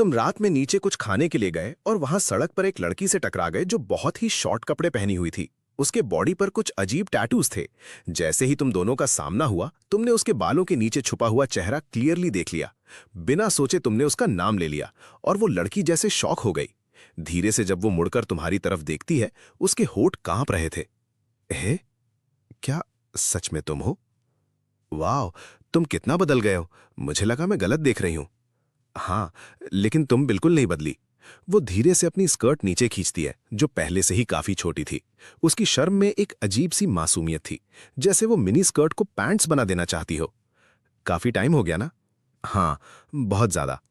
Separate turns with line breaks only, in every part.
तुम रात में नीचे कुछ खाने के लिए गए और वहां सड़क पर एक लड़की से टकरा गए जो बहुत ही शॉर्ट कपड़े पहनी हुई थी। उसके बॉडी पर कुछ अजीब टैटूज थे। जैसे ही तुम दोनों का सामना हुआ, तुमने उसके बालों के नीचे छुपा हुआ चेहरा क्लियरली देख लिया। बिना सोचे तुमने उसका नाम ले लिया और वो लड़की जैसे शॉक हो गई। धीरे से जब वो मुड़कर तुम्हारी तरफ देखती है, उसके होठ कांप रहे थे। "एहे, क्या सच में तुम हो? वाह, तुम कितना बदल गए हो। मुझे लगा मैं गलत देख रही हूं। हाँ, लेकिन तुम बिल्कुल नहीं बदली। वो धीरे से अपनी स्कर्ट नीचे खींचती है, जो पहले से ही काफी छोटी थी। उसकी शर्म में एक अजीब सी मासूमियत थी, जैसे वो मिनी स्कर्ट को पैंट्स बना देना चाहती हो। काफी टाइम हो गया ना? हाँ, बहुत ज्यादा।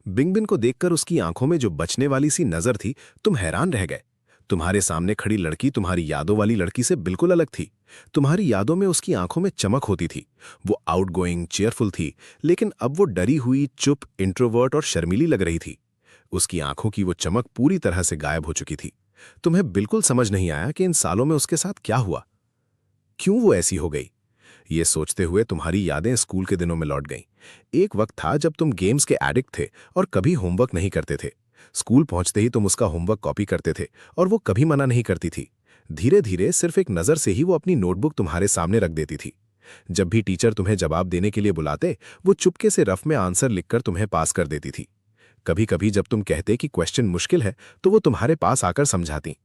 बिंगबिन को देखकर उसकी आंखों में जो बचने वाली सी नजर थी, तुम हैरान रह गए। तुम्हारे सामने खड़ी लड़की तुम्हारी यादों वाली लड़की से बिल्कुल अलग थी। तुम्हारी यादों में उसकी आंखों में चमक होती थी। वो आउटगोइंग, चेयरफुल थी, लेकिन अब वो डरी हुई, चुप, इंट्रोवर्ट और शर्मीली लग रही थी। उसकी आंखों की वो चमक पूरी तरह से गायब हो चुकी थी। तुम्हें बिल्कुल समझ नहीं आया कि इन सालों में उसके साथ क्या हुआ, क्यों वो ऐसी हो गई। ये सोचते हुए तुम्हारी यादें स्कूल के दिनों में लौट गईं। एक वक्त था जब तुम गेम्स के एडिक्ट थे और कभी होमवर्क नहीं करते थे। स्कूल पहुंचते ही तुम उसका होमवर्क कॉपी करते थे और वो कभी मना नहीं करती थी। धीरे धीरे सिर्फ एक नज़र से ही वो अपनी नोटबुक तुम्हारे सामने रख देती थी। जब भी टीचर तुम्हें जवाब देने के लिए बुलाते, वो चुपके से रफ में आंसर लिखकर तुम्हें पास कर देती थी। कभी कभी जब तुम कहते कि क्वेश्चन मुश्किल है, तो वो तुम्हारे पास आकर समझाती।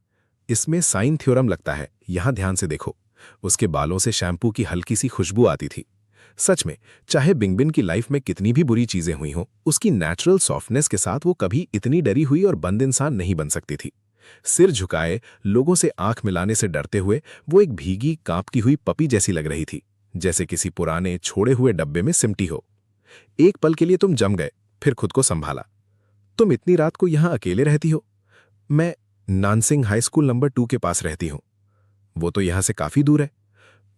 इसमें साइन थ्योरम लगता है, यहां ध्यान से देखो। उसके बालों से शैम्पू की हल्की सी खुशबू आती थी। सच में, चाहे बिंगबिन की लाइफ में कितनी भी बुरी चीजें हुई हों, उसकी नेचुरल सॉफ्टनेस के साथ वो कभी इतनी डरी हुई और बंद इंसान नहीं बन सकती थी। सिर झुकाए, लोगों से आंख मिलाने से डरते हुए वो एक भीगी, कांपती हुई पपी जैसी लग रही थी, जैसे किसी पुराने छोड़े हुए डब्बे में सिमटी हो। एक पल के लिए तुम जम गए, फिर खुद को संभाला। तुम इतनी रात को यहां अकेले रहती हो? मैं नानसिंग हाई स्कूल नंबर 2 के पास रहती हूं। वो तो यहां से काफी दूर है।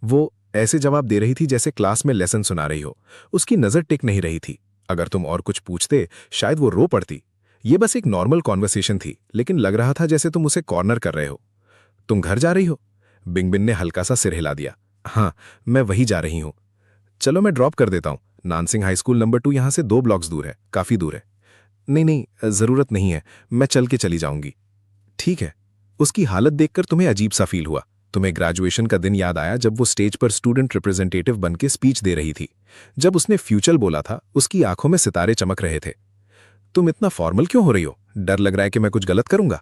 वो ऐसे जवाब दे रही थी जैसे क्लास में लेसन सुना रही हो। उसकी नजर टिक नहीं रही थी। अगर तुम और कुछ पूछते, शायद वो रो पड़ती। ये बस एक नॉर्मल कॉन्वर्सेशन थी, लेकिन लग रहा था जैसे तुम उसे कॉर्नर कर रहे हो। तुम घर जा रही हो? बिंगबिन ने हल्का सा सिर हिला दिया। हाँ, मैं वही जा रही हूँ। चलो मैं ड्रॉप कर देता हूँ। नानसिंग हाई स्कूल नंबर 2 यहाँ से 2 ब्लॉक्स दूर है, काफी दूर है। नहीं नहीं, जरूरत नहीं है, मैं चल के चली जाऊंगी। ठीक है। उसकी हालत देखकर तुम्हें अजीब सा फील हुआ। तुम्हें ग्रेजुएशन का दिन याद आया जब वो स्टेज पर स्टूडेंट रिप्रेजेंटेटिव बनके स्पीच दे रही थी। जब उसने फ्यूचर बोला था, उसकी आंखों में सितारे चमक रहे थे। तुम इतना फॉर्मल क्यों हो रही हो? डर लग रहा है कि मैं कुछ गलत करूंगा?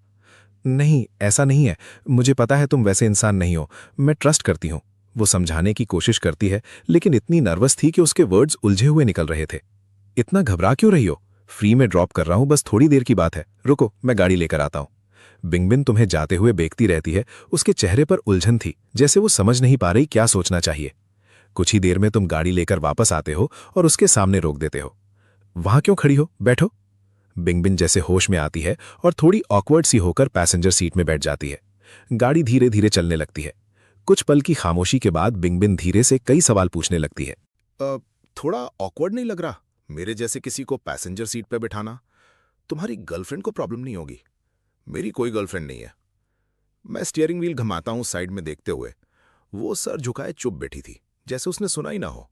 नहीं, ऐसा नहीं है। मुझे पता है तुम वैसे इंसान नहीं हो। मैं ट्रस्ट करती हूँ। वो समझाने की कोशिश करती है, लेकिन इतनी नर्वस थी कि उसके वर्ड्स उलझे हुए निकल रहे थे। इतना घबरा क्यों रही हो? फ्री में ड्रॉप कर रहा हूं, बस थोड़ी देर की बात है। रुको, मैं गाड़ी लेकर आता हूं। बिंगबिन तुम्हें जाते हुए देखती रहती है। उसके चेहरे पर उलझन थी, जैसे वो समझ नहीं पा रही क्या सोचना चाहिए। कुछ ही देर में तुम गाड़ी लेकर वापस आते हो और उसके सामने रोक देते हो। वहां क्यों खड़ी हो? बैठो। बिंगबिन जैसे होश में आती है और थोड़ी ऑकवर्ड सी होकर पैसेंजर सीट में बैठ जाती है। गाड़ी धीरे धीरे चलने लगती है। कुछ पल की खामोशी के बाद बिंगबिन धीरे से कई सवाल पूछने लगती है। थोड़ा ऑकवर्ड नहीं लग रहा मेरे जैसे किसी को पैसेंजर सीट पर बिठाना? तुम्हारी गर्लफ्रेंड को प्रॉब्लम नहीं होगी? मेरी कोई गर्लफ्रेंड नहीं है। मैं स्टीयरिंग व्हील घुमाता हूं साइड में देखते हुए। वो सर झुकाए चुप बैठी थी, जैसे उसने सुना ही ना हो।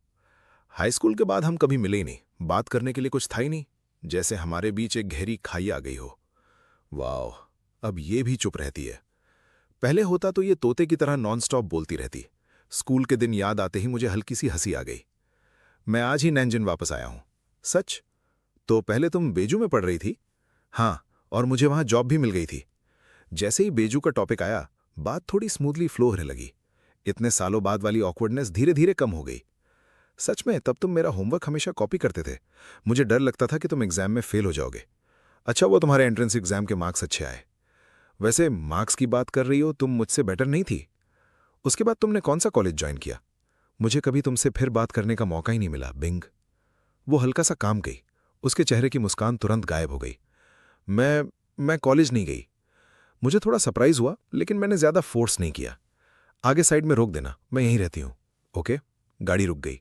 हाई स्कूल के बाद हम कभी मिले ही नहीं, बात करने के लिए कुछ था ही नहीं। जैसे हमारे बीच एक गहरी खाई आ गई हो। वाह, अब ये भी चुप रहती है। पहले होता तो ये तोते की तरह नॉनस्टॉप बोलती रहती। स्कूल के दिन याद आते ही मुझे हल्की सी हंसी आ गई। मैं आज ही नैनजिन वापस आया हूं। सच? तो पहले तुम बेजू में पढ़ रही थी? हाँ, और मुझे वहां जॉब भी मिल गई थी। जैसे ही बेजू का टॉपिक आया, बात थोड़ी स्मूथली फ्लो होने लगी। इतने सालों बाद वाली ऑकवर्डनेस धीरे धीरे कम हो गई। सच में, तब तुम मेरा होमवर्क हमेशा कॉपी करते थे। मुझे डर लगता था कि तुम एग्जाम में फेल हो जाओगे। अच्छा, वो तुम्हारे एंट्रेंस एग्जाम के मार्क्स अच्छे आए। वैसे मार्क्स की बात कर रही हो, तुम मुझसे बेटर नहीं थी। उसके बाद तुमने कौन सा कॉलेज ज्वाइन किया? मुझे कभी तुमसे फिर बात करने का मौका ही नहीं मिला, बिंग। वो हल्का सा काम गई। उसके चेहरे की मुस्कान तुरंत गायब हो गई। मैं कॉलेज नहीं गई। मुझे थोड़ा सरप्राइज हुआ, लेकिन मैंने ज्यादा फोर्स नहीं किया। आगे साइड में रोक देना, मैं यहीं रहती हूं। ओके? गाड़ी रुक गई।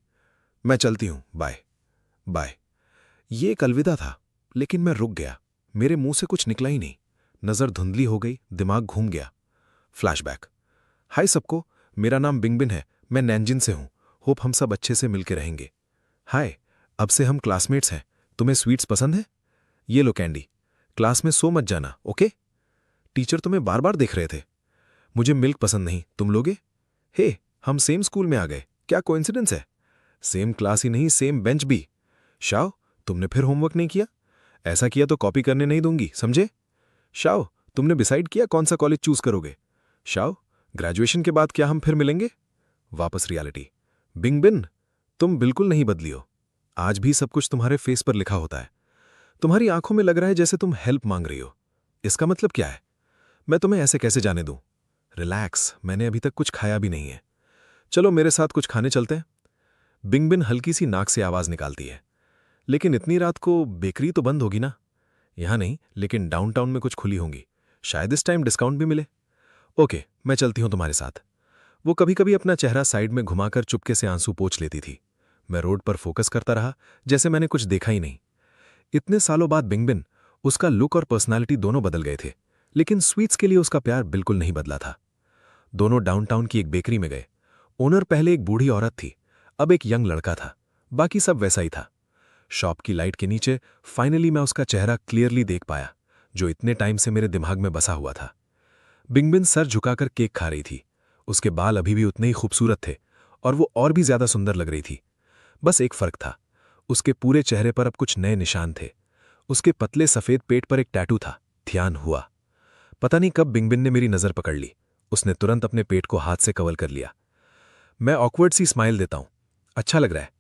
मैं चलती हूं, बाय। बाय। ये एक अलविदा था, लेकिन मैं रुक गया। मेरे मुंह से कुछ निकला ही नहीं। नजर धुंधली हो गई, दिमाग घूम गया। फ्लैशबैक। हाय सबको, मेरा नाम बिंगबिन है। मैं नैनजिन से हूं। होप हम सब अच्छे से मिलके रहेंगे। हाय, अब से हम क्लासमेट्स हैं। तुम्हें स्वीट्स पसंद है?
ये लो कैंडी, क्लास में सो मत जाना, ओके? टीचर तुम्हें बार बार देख रहे थे। मुझे मिल्क पसंद नहीं, तुम लोगे? हे, हम सेम स्कूल में आ गए, क्या कोइंसिडेंस है? सेम क्लास ही नहीं, सेम बेंच भी। शाओ, तुमने फिर होमवर्क नहीं किया? ऐसा किया तो कॉपी करने नहीं दूंगी, समझे? शाओ, तुमने डिसाइड किया कौन सा कॉलेज चूज करोगे? शाओ, ग्रेजुएशन के बाद क्या हम फिर मिलेंगे? वापस रियलिटी। बिंग बिन, तुम बिल्कुल नहीं बदली हो। आज भी सब कुछ तुम्हारे फेस पर लिखा होता है। तुम्हारी आंखों में लग रहा है जैसे तुम हेल्प मांग रही हो। इसका मतलब क्या है? मैं तुम्हें ऐसे कैसे जाने दूं? रिलैक्स, मैंने अभी तक कुछ खाया भी नहीं है। चलो मेरे साथ कुछ खाने चलते हैं। बिंग बिन हल्की सी नाक से आवाज निकालती है। लेकिन इतनी रात को बेकरी तो बंद होगी ना? यहां नहीं, लेकिन डाउनटाउन में कुछ खुली होंगी। शायद इस टाइम डिस्काउंट भी मिले। ओके, मैं चलती हूं तुम्हारे साथ। वो कभी कभी अपना चेहरा साइड में घुमाकर चुपके से आंसू पोंछ लेती थी। मैं रोड पर फोकस करता रहा, जैसे मैंने कुछ देखा ही नहीं। इतने सालों बाद बिंगबिन, उसका लुक और पर्सनालिटी दोनों बदल गए थे, लेकिन स्वीट्स के लिए उसका प्यार बिल्कुल नहीं बदला था। दोनों डाउनटाउन की एक बेकरी में गए। ओनर पहले एक बूढ़ी औरत थी, अब एक यंग लड़का था। बाकी सब वैसा ही था। शॉप की लाइट के नीचे फाइनली मैं उसका चेहरा क्लियरली देख पाया, जो इतने टाइम से मेरे दिमाग में बसा हुआ था। बिंगबिन सर झुकाकर केक खा रही थी। उसके बाल अभी भी उतने ही खूबसूरत थे और वो और भी ज्यादा सुंदर लग रही थी। बस एक फर्क था, उसके पूरे चेहरे पर अब कुछ नए निशान थे। उसके पतले सफेद पेट पर एक टैटू था। ध्यान हुआ। पता नहीं कब बिंगबिन ने मेरी नजर पकड़ ली। उसने तुरंत अपने पेट को हाथ से कवर कर लिया। मैं ऑकवर्ड सी स्माइल देता हूं। अच्छा लग रहा है।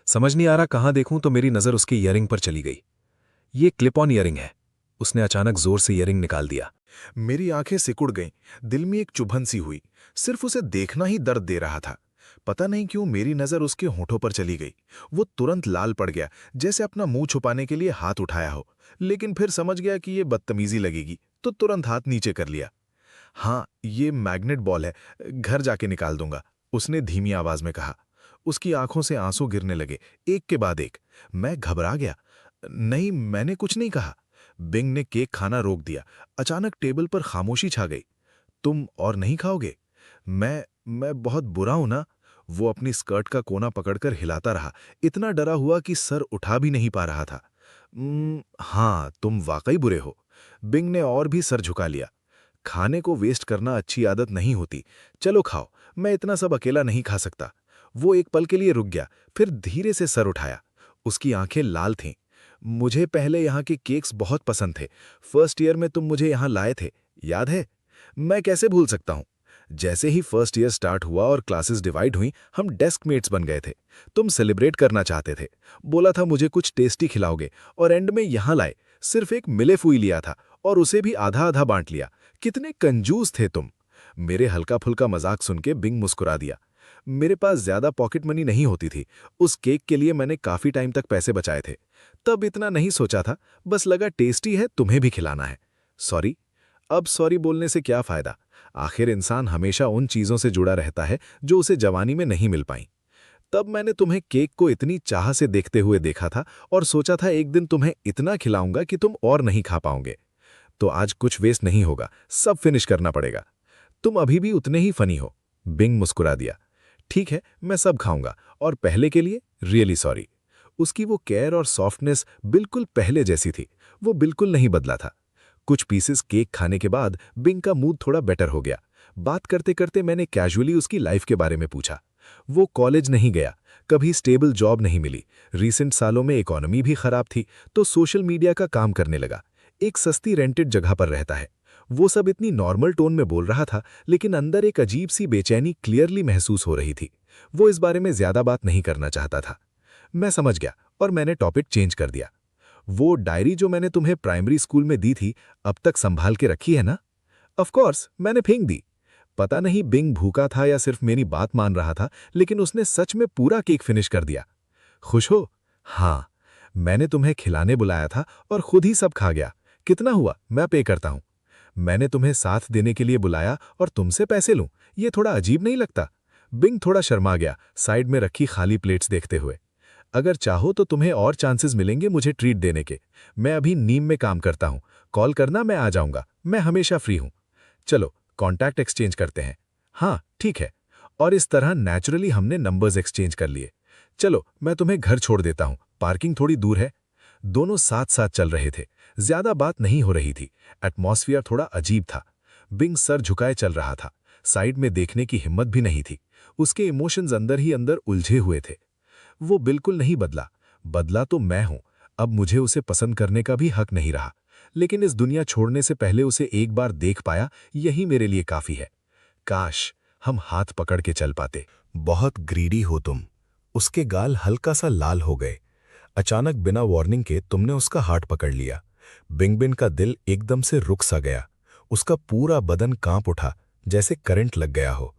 समझ नहीं आ रहा कहां देखूं तो मेरी नजर उसके ईयरिंग पर चली गई। ये क्लिप ऑन ईयरिंग है। उसने अचानक जोर से ईयरिंग निकाल दिया।
मेरी आंखें सिकुड़ गईं, दिल में एक चुभन सी हुई। सिर्फ उसे देखना ही दर्द दे रहा था। पता नहीं क्यों मेरी नजर उसके होठों पर चली गई। वो तुरंत लाल पड़ गया, जैसे अपना मुंह छुपाने के लिए हाथ उठाया हो। लेकिन फिर समझ गया कि ये बदतमीजी लगेगी, तो तुरंत हाथ नीचे कर लिया। हाँ, ये मैग्नेट बॉल है, घर जाके निकाल दूंगा, उसने धीमी आवाज में कहा। उसकी आंखों से आंसू गिरने लगे, एक के बाद एक। मैं घबरा गया। नहीं, मैंने कुछ नहीं कहा। बिंग ने केक खाना रोक दिया। अचानक टेबल पर खामोशी छा गई। तुम और नहीं खाओगे? मैं बहुत बुरा हूं ना? वो अपनी स्कर्ट का कोना पकड़कर हिलाता रहा, इतना डरा हुआ कि सर उठा भी नहीं पा रहा था। हाँ, तुम वाकई बुरे हो। बिंग ने और भी सर झुका लिया। खाने को वेस्ट करना अच्छी आदत नहीं होती। चलो खाओ, मैं इतना सब अकेला नहीं खा सकता। वो एक पल के लिए रुक गया, फिर धीरे से सर उठाया। उसकी आंखें लाल थीं। मुझे पहले यहाँ के केक्स बहुत पसंद थे। फर्स्ट ईयर में तुम मुझे यहाँ लाए थे, याद है? मैं कैसे भूल सकता हूँ। जैसे ही फर्स्ट ईयर स्टार्ट हुआ और क्लासेस डिवाइड हुई, हम डेस्क मेट्स बन गए थे। तुम सेलिब्रेट करना चाहते थे, बोला था मुझे कुछ टेस्टी खिलाओगे, और एंड में यहाँ लाए। सिर्फ एक मिले फुई लिया था और उसे भी आधा आधा बांट लिया। कितने कंजूस थे तुम। मेरे हल्का फुल्का मजाक सुन के बिंग मुस्कुरा दिया। मेरे पास ज्यादा पॉकेट मनी नहीं होती थी। उस केक के लिए मैंने काफी टाइम तक पैसे बचाए थे। तब इतना नहीं सोचा था, बस लगा टेस्टी है, तुम्हें भी खिलाना है। सॉरी। अब सॉरी बोलने से क्या फायदा? आखिर इंसान हमेशा उन चीजों से जुड़ा रहता है जो उसे जवानी में नहीं मिल पाई। तब मैंने तुम्हें केक को इतनी चाह से देखते हुए देखा था और सोचा था एक दिन तुम्हें इतना खिलाऊंगा कि तुम और नहीं खा पाओगे। तो आज कुछ वेस्ट नहीं होगा, सब फिनिश करना पड़ेगा। तुम अभी भी उतने ही फनी हो। बिंग मुस्कुरा दिया। ठीक है, मैं सब खाऊंगा, और पहले के लिए रियली सॉरी। उसकी वो केयर और सॉफ्टनेस बिल्कुल पहले जैसी थी। वो बिल्कुल नहीं बदला था। कुछ पीसेस केक खाने के बाद बिंग का मूड थोड़ा बेटर हो गया। बात करते करते मैंने कैजुअली उसकी लाइफ के बारे में पूछा। वो कॉलेज नहीं गया, कभी स्टेबल जॉब नहीं मिली, रिसेंट सालों में इकोनॉमी भी खराब थी, तो सोशल मीडिया का काम करने लगा। एक सस्ती रेंटेड जगह पर रहता है। वो सब इतनी नॉर्मल टोन में बोल रहा था, लेकिन अंदर एक अजीब सी बेचैनी क्लियरली महसूस हो रही थी। वो इस बारे में ज्यादा बात नहीं करना चाहता था। मैं समझ गया और मैंने टॉपिक चेंज कर दिया। वो डायरी जो मैंने तुम्हें प्राइमरी स्कूल में दी थी, अब तक संभाल के रखी है ना? ऑफ कोर्स, मैंने फेंक दी। पता नहीं बिंग भूखा था या सिर्फ मेरी बात मान रहा था, लेकिन उसने सच में पूरा केक फिनिश कर दिया। खुश हो? हाँ, मैंने तुम्हें खिलाने बुलाया था और खुद ही सब खा गया। कितना हुआ? मैं पे करता हूं। मैंने तुम्हें साथ देने के लिए बुलाया और तुमसे पैसे लूं, ये थोड़ा अजीब नहीं लगता? बिंग थोड़ा शर्मा गया, साइड में रखी खाली प्लेट्स देखते हुए। अगर चाहो तो तुम्हें और चांसेस मिलेंगे मुझे ट्रीट देने के। मैं अभी नीम में काम करता हूं, कॉल करना, मैं आ जाऊंगा। मैं हमेशा फ्री हूं। चलो कॉन्टैक्ट एक्सचेंज करते हैं। हाँ ठीक है। और इस तरह नेचुरली हमने नंबर्स एक्सचेंज कर लिए। चलो मैं तुम्हें घर छोड़ देता हूं, पार्किंग थोड़ी दूर है। दोनों साथ साथ चल रहे थे। ज्यादा बात नहीं हो रही थी। एटमॉस्फियर थोड़ा अजीब था। बिंग सर झुकाए चल रहा था। साइड में देखने की हिम्मत भी नहीं थी। उसके इमोशंस अंदर ही अंदर उलझे हुए थे। वो बिल्कुल नहीं बदला। बदला तो मैं हूं। अब मुझे उसे पसंद करने का भी हक नहीं रहा। लेकिन इस दुनिया छोड़ने से पहले उसे एक बार देख पाया, यही मेरे लिए काफी है। काश हम हाथ पकड़ के चल पाते।
बहुत ग्रीडी हो तुम। उसके गाल हल्का सा लाल हो गए। अचानक बिना वार्निंग के तुमने उसका हाथ पकड़ लिया। बिंगबिन का दिल एकदम से रुक सा गया। उसका पूरा बदन कांप उठा, जैसे करंट लग गया हो।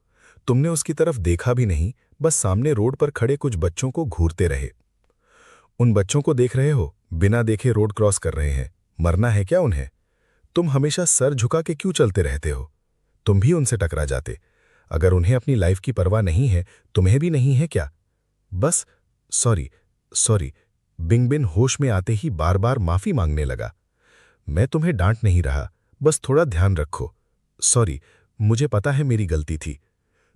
तुमने उसकी तरफ देखा भी नहीं, बस सामने रोड पर खड़े कुछ बच्चों को घूरते रहे। उन बच्चों को देख रहे हो, बिना देखे रोड क्रॉस कर रहे हैं। मरना है क्या उन्हें? तुम हमेशा सर झुका के क्यों चलते रहते हो? तुम भी उनसे टकरा जाते। अगर उन्हें अपनी लाइफ की परवाह नहीं है, तुम्हें भी नहीं है क्या? बस सॉरी। बिंगबिन होश में आते ही बार बार माफी मांगने लगा। मैं तुम्हें डांट नहीं रहा, बस थोड़ा ध्यान रखो। सॉरी, मुझे पता है मेरी गलती थी।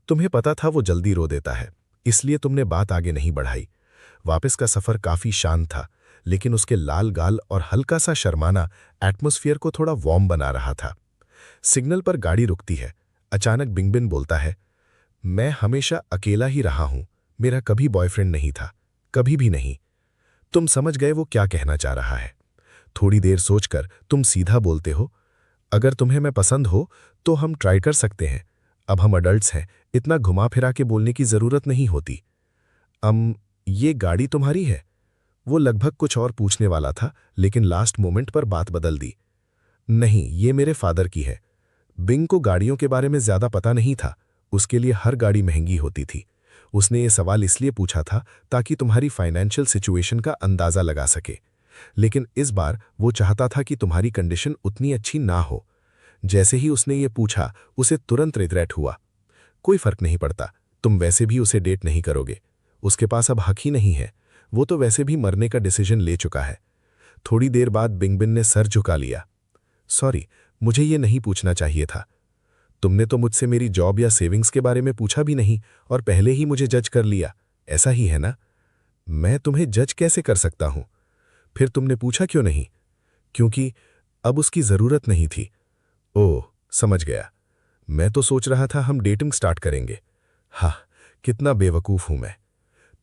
तुम्हें पता था वो जल्दी रो देता है, इसलिए तुमने बात आगे नहीं बढ़ाई। वापस का सफर काफी शांत था, लेकिन उसके लाल गाल और हल्का सा शर्माना एटमॉस्फेयर को थोड़ा वार्म बना रहा था। सिग्नल पर गाड़ी रुकती है। अचानक बिंगबिन बोलता है, मैं हमेशा अकेला ही रहा हूं। मेरा कभी बॉयफ्रेंड नहीं था, कभी भी नहीं। तुम समझ गए वो क्या कहना चाह रहा है। थोड़ी देर सोचकर तुम सीधा बोलते हो, अगर तुम्हें मैं पसंद हो तो हम ट्राई कर सकते हैं। अब हम अडल्ट्स हैं, इतना घुमा फिरा के बोलने की जरूरत नहीं होती। ये गाड़ी तुम्हारी है? वो लगभग कुछ और पूछने वाला था, लेकिन लास्ट मोमेंट पर बात बदल दी। नहीं, ये मेरे फादर की है। बिंग को गाड़ियों के बारे में ज्यादा पता नहीं था। उसके लिए हर गाड़ी महंगी होती थी। उसने ये सवाल इसलिए पूछा था ताकि तुम्हारी फाइनेंशियल सिचुएशन का अंदाजा लगा सके। लेकिन इस बार वो चाहता था कि तुम्हारी कंडीशन उतनी अच्छी ना हो। जैसे ही उसने ये पूछा, उसे तुरंत रिग्रेट हुआ। कोई फर्क नहीं पड़ता, तुम वैसे भी उसे डेट नहीं करोगे। उसके पास अब हक ही नहीं है। वो तो वैसे भी मरने का डिसीजन ले चुका है। थोड़ी देर बाद बिंगबिन ने सर झुका लिया। सॉरी, मुझे ये नहीं पूछना चाहिए था। तुमने तो मुझसे मेरी जॉब या सेविंग्स के बारे में पूछा भी नहीं और पहले ही मुझे जज कर लिया। ऐसा ही है ना? मैं तुम्हें जज कैसे कर सकता हूं? फिर तुमने पूछा क्यों नहीं? क्योंकि अब उसकी जरूरत नहीं थी। ओह, समझ गया। मैं तो सोच रहा था हम डेटिंग स्टार्ट करेंगे। हाँ, कितना बेवकूफ हूं मैं।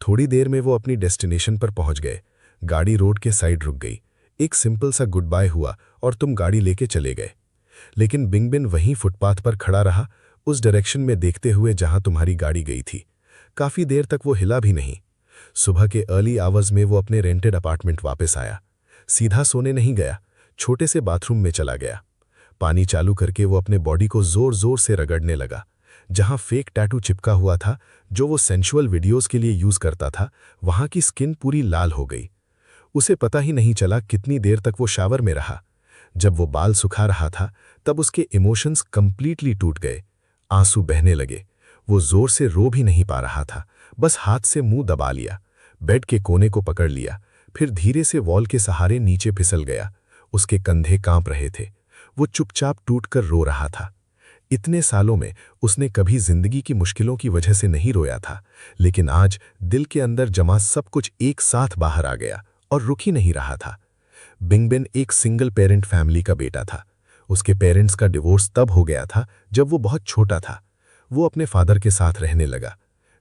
थोड़ी देर में वो अपनी डेस्टिनेशन पर पहुंच गए। गाड़ी रोड के साइड रुक गई। एक सिंपल सा गुड बाय हुआ और तुम गाड़ी लेके चले गए। लेकिन बिंगबिन वहीं फुटपाथ पर खड़ा रहा, उस डायरेक्शन में देखते हुए जहां तुम्हारी गाड़ी गई थी। काफी देर तक वो हिला भी नहीं। सुबह के अर्ली आवर्स में वो अपने रेंटेड अपार्टमेंट वापस आया। सीधा सोने नहीं गया, छोटे से बाथरूम में चला गया। पानी चालू करके वो अपने बॉडी को जोर जोर से रगड़ने लगा। जहां फेक टैटू चिपका हुआ था, जो वो सेंशुअल वीडियोस के लिए यूज करता था, वहां की स्किन पूरी लाल हो गई। उसे पता ही नहीं चला कितनी देर तक वो शावर में रहा। जब वो बाल सुखा रहा था, तब उसके इमोशंस कंप्लीटली टूट गए। आंसू बहने लगे। वो जोर से रो भी नहीं पा रहा था, बस हाथ से मुंह दबा लिया। बेड के कोने को पकड़ लिया, फिर धीरे से वॉल के सहारे नीचे फिसल गया। उसके कंधे कांप रहे थे। वो चुपचाप टूटकर रो रहा था। इतने सालों में उसने कभी जिंदगी की मुश्किलों की वजह से नहीं रोया था, लेकिन आज दिल के अंदर जमा सब कुछ एक साथ बाहर आ गया और रुक ही नहीं रहा था। बिंगबिन एक सिंगल पेरेंट फैमिली का बेटा था। उसके पेरेंट्स का डिवोर्स तब हो गया था जब वो बहुत छोटा था। वो अपने फादर के साथ रहने लगा।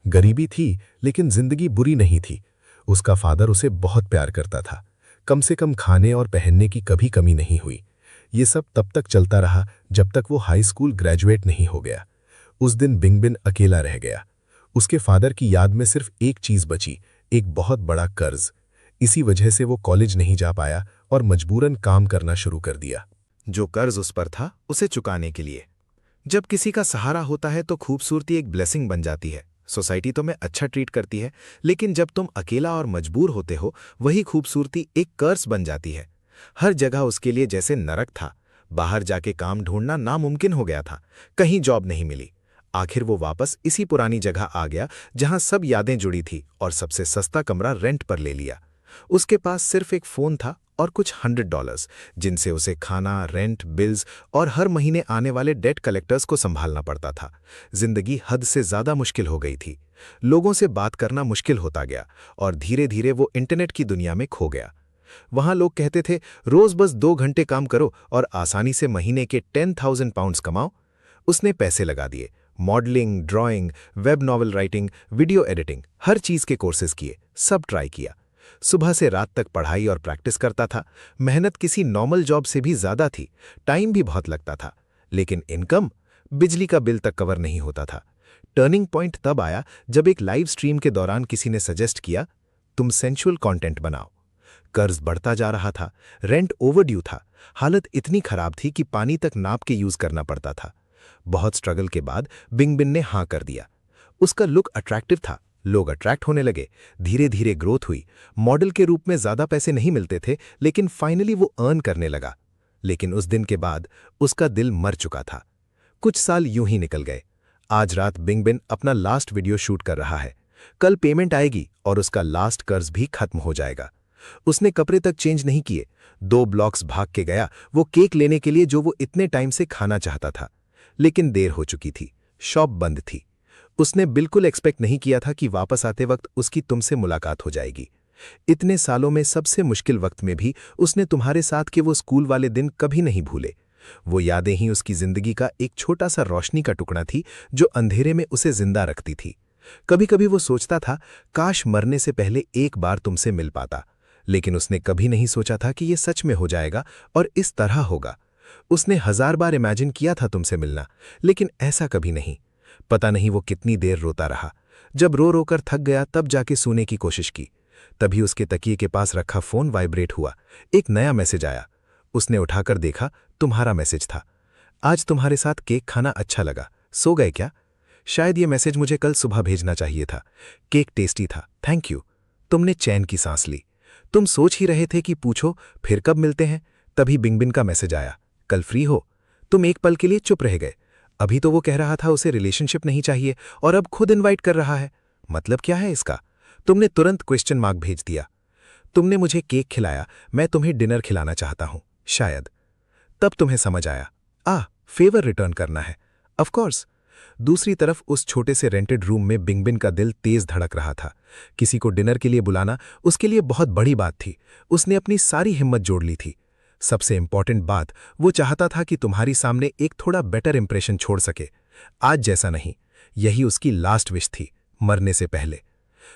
गरीबी थी, लेकिन जिंदगी बुरी नहीं थी। उसका फादर उसे बहुत प्यार करता था। कम से कम खाने और पहनने की कभी कमी नहीं हुई। ये सब तब तक चलता रहा जब तक वो हाई स्कूल ग्रेजुएट नहीं हो गया। उस दिन बिंगबिन अकेला रह गया। उसके फादर की याद में सिर्फ एक चीज बची, एक बहुत बड़ा कर्ज। इसी वजह से वो कॉलेज नहीं जा पाया और मजबूरन काम करना शुरू कर दिया।
जो कर्ज उस पर था, उसे चुकाने के लिए। जब किसी का सहारा होता है तो खूबसूरती एक ब्लेसिंग बन जाती है। सोसाइटी तुम्हें अच्छा ट्रीट करती है, लेकिन जब तुम अकेला और मजबूर होते हो, वही खूबसूरती एक कर्ज बन जाती है। हर जगह उसके लिए जैसे नरक था। बाहर जाके काम ढूंढना नामुमकिन हो गया था। कहीं जॉब नहीं मिली। आखिर वो वापस इसी पुरानी जगह आ गया जहां सब यादें जुड़ी थी और सबसे सस्ता कमरा रेंट पर ले लिया। उसके पास सिर्फ एक फोन था और कुछ $100, जिनसे उसे खाना, रेंट, बिल्स और हर महीने आने वाले डेट कलेक्टर्स को संभालना पड़ता था। जिंदगी हद से ज्यादा मुश्किल हो गई थी। लोगों से बात करना मुश्किल होता गया और धीरे धीरे वो इंटरनेट की दुनिया में खो गया।
वहां लोग कहते थे रोज बस 2 घंटे काम करो और आसानी से महीने के 10,000 पाउंड्स कमाओ। उसने पैसे लगा दिए, modelling, drawing, web novel writing, video editing, हर चीज के कोर्सेज किए, सब ट्राई किया। सुबह से रात तक पढ़ाई और प्रैक्टिस करता था। मेहनत किसी नॉर्मल जॉब से भी ज्यादा थी, टाइम भी बहुत लगता था, लेकिन इनकम बिजली का बिल तक कवर नहीं होता था। टर्निंग पॉइंट तब आया जब एक लाइव स्ट्रीम के दौरान किसी ने सजेस्ट किया, तुम सेंसुअल कंटेंट बनाओ। कर्ज बढ़ता जा रहा था, रेंट ओवरड्यू था, हालत इतनी खराब थी कि पानी तक नाप के यूज करना पड़ता था। बहुत स्ट्रगल के बाद बिंगबिन ने हां कर दिया। उसका लुक अट्रैक्टिव था, लोग अट्रैक्ट होने लगे, धीरे धीरे ग्रोथ हुई। मॉडल के रूप में ज्यादा पैसे नहीं मिलते थे, लेकिन फाइनली वो अर्न करने लगा। लेकिन उस दिन के बाद उसका दिल मर चुका था। कुछ साल यूं ही निकल गए। आज रात बिंगबिन अपना लास्ट वीडियो शूट कर रहा है। कल पेमेंट आएगी और उसका लास्ट कर्ज भी खत्म हो जाएगा। उसने कपड़े तक चेंज नहीं किए, 2 ब्लॉक्स भाग के गया वो केक लेने के लिए जो वो इतने टाइम से खाना चाहता था। लेकिन देर हो चुकी थी, शॉप बंद थी। उसने बिल्कुल एक्सपेक्ट नहीं किया था कि वापस आते वक्त उसकी तुमसे मुलाकात हो जाएगी। इतने सालों में सबसे मुश्किल वक्त में भी उसने तुम्हारे साथ के वो स्कूल वाले दिन कभी नहीं भूले। वो यादें ही उसकी जिंदगी का एक छोटा सा रोशनी का टुकड़ा थी जो अंधेरे में उसे जिंदा रखती थी। कभी कभी वो सोचता था काश मरने से पहले एक बार तुमसे मिल पाता, लेकिन उसने कभी नहीं सोचा था कि ये सच में हो जाएगा और इस तरह होगा। उसने 1000 बार इमेजिन किया था तुमसे मिलना, लेकिन ऐसा कभी नहीं। पता नहीं वो कितनी देर रोता रहा। जब रो रोकर थक गया तब जाके सोने की कोशिश की। तभी उसके तकिए के पास रखा फोन वाइब्रेट हुआ। एक नया मैसेज आया। उसने उठाकर देखा, तुम्हारा मैसेज था। आज तुम्हारे साथ केक खाना अच्छा लगा, सो गए क्या? शायद ये मैसेज मुझे कल सुबह भेजना चाहिए था। केक टेस्टी था, थैंक यू। तुमने चैन की सांस ली। तुम सोच ही रहे थे कि पूछो फिर कब मिलते हैं, तभी बिंगबिन का मैसेज आया, कल फ्री हो? तुम एक पल के लिए चुप रह गए। अभी तो वो कह रहा था उसे रिलेशनशिप नहीं चाहिए और अब खुद इनवाइट कर रहा है। मतलब क्या है इसका? तुमने तुरंत क्वेश्चन मार्क भेज दिया। तुमने मुझे केक खिलाया, मैं तुम्हें डिनर खिलाना चाहता हूं, शायद। तब तुम्हें समझ आया, फेवर रिटर्न करना है। Of course. दूसरी तरफ उस छोटे से रेंटेड रूम में बिंगबिन का दिल तेज धड़क रहा था। किसी को डिनर के लिए बुलाना उसके लिए बहुत बड़ी बात थी। उसने अपनी सारी हिम्मत जोड़ ली थी। सबसे इंपॉर्टेंट बात, वो चाहता था कि तुम्हारी सामने एक थोड़ा बेटर इंप्रेशन छोड़ सके, आज जैसा नहीं। यही उसकी लास्ट विश थी, मरने से पहले।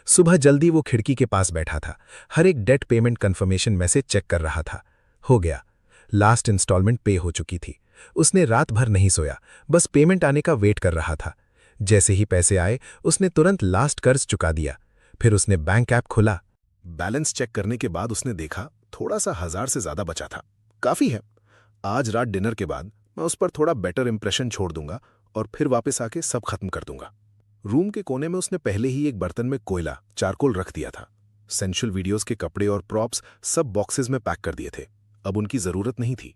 सुबह जल्दी वो खिड़की के पास बैठा था, हर एक date payment confirmation message check कर रहा था। हो गया, लास्ट इंस्टॉलमेंट पे हो चुकी थी। उसने रात भर नहीं सोया, बस पेमेंट आने का वेट कर रहा था। जैसे ही पैसे आए उसने तुरंत लास्ट कर्ज चुका दिया। फिर उसने बैंक ऐप खोला।
बैलेंस चेक करने के बाद उसने देखा थोड़ा सा 1000 से ज्यादा बचा था। काफी है। आज रात डिनर के बाद मैं उस पर थोड़ा बेटर इंप्रेशन छोड़ दूंगा और फिर वापस आके सब खत्म कर दूंगा। रूम के कोने में उसने पहले ही एक बर्तन में कोयला, चारकोल रख दिया था। सेंशुअल वीडियोस के कपड़े और प्रॉप्स सब बॉक्सेस में पैक कर दिए थे। अब उनकी जरूरत नहीं थी।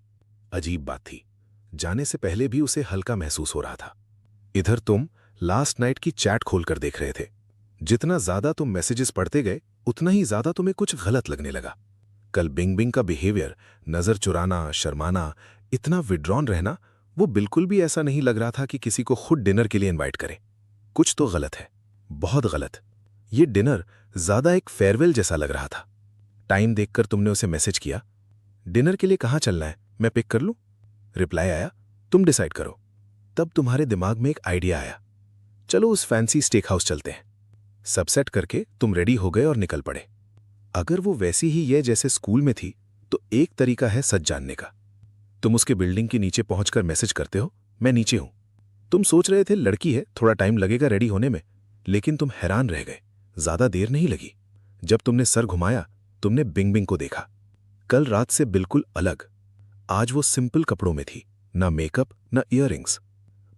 अजीब बात थी, जाने से पहले भी उसे हल्का महसूस हो रहा था। इधर तुम लास्ट नाइट की चैट खोलकर देख रहे थे। जितना ज्यादा तुम मैसेजेस पढ़ते गए उतना ही ज्यादा तुम्हें कुछ गलत लगने लगा। कल बिंगबिंग का बिहेवियर, नजर चुराना, शर्माना, इतना विड्रॉन रहना, वो बिल्कुल भी ऐसा नहीं लग रहा था कि किसी को खुद डिनर के लिए इनवाइट करे। कुछ तो गलत है, बहुत गलत। ये डिनर ज्यादा एक फेयरवेल जैसा लग रहा था। टाइम देखकर तुमने उसे मैसेज किया, डिनर के लिए कहाँ चलना है, मैं पिक कर लूं? रिप्लाई आया, तुम डिसाइड करो। तब तुम्हारे दिमाग में एक आइडिया आया, चलो उस फैंसी स्टेक हाउस चलते हैं। सब सेट करके तुम रेडी हो गए और निकल पड़े। अगर वो वैसी ही ये जैसे स्कूल में थी तो एक तरीका है सच जानने का। तुम उसके बिल्डिंग के नीचे पहुंचकर मैसेज करते हो, मैं नीचे हूं। तुम सोच रहे थे लड़की है, थोड़ा टाइम लगेगा रेडी होने में, लेकिन तुम हैरान रह गए, ज्यादा देर नहीं लगी। जब तुमने सर घुमाया तुमने बिंगबिंग को देखा। कल रात से बिल्कुल अलग। आज वो सिंपल कपड़ों में थी, ना मेकअप ना ईयररिंग्स।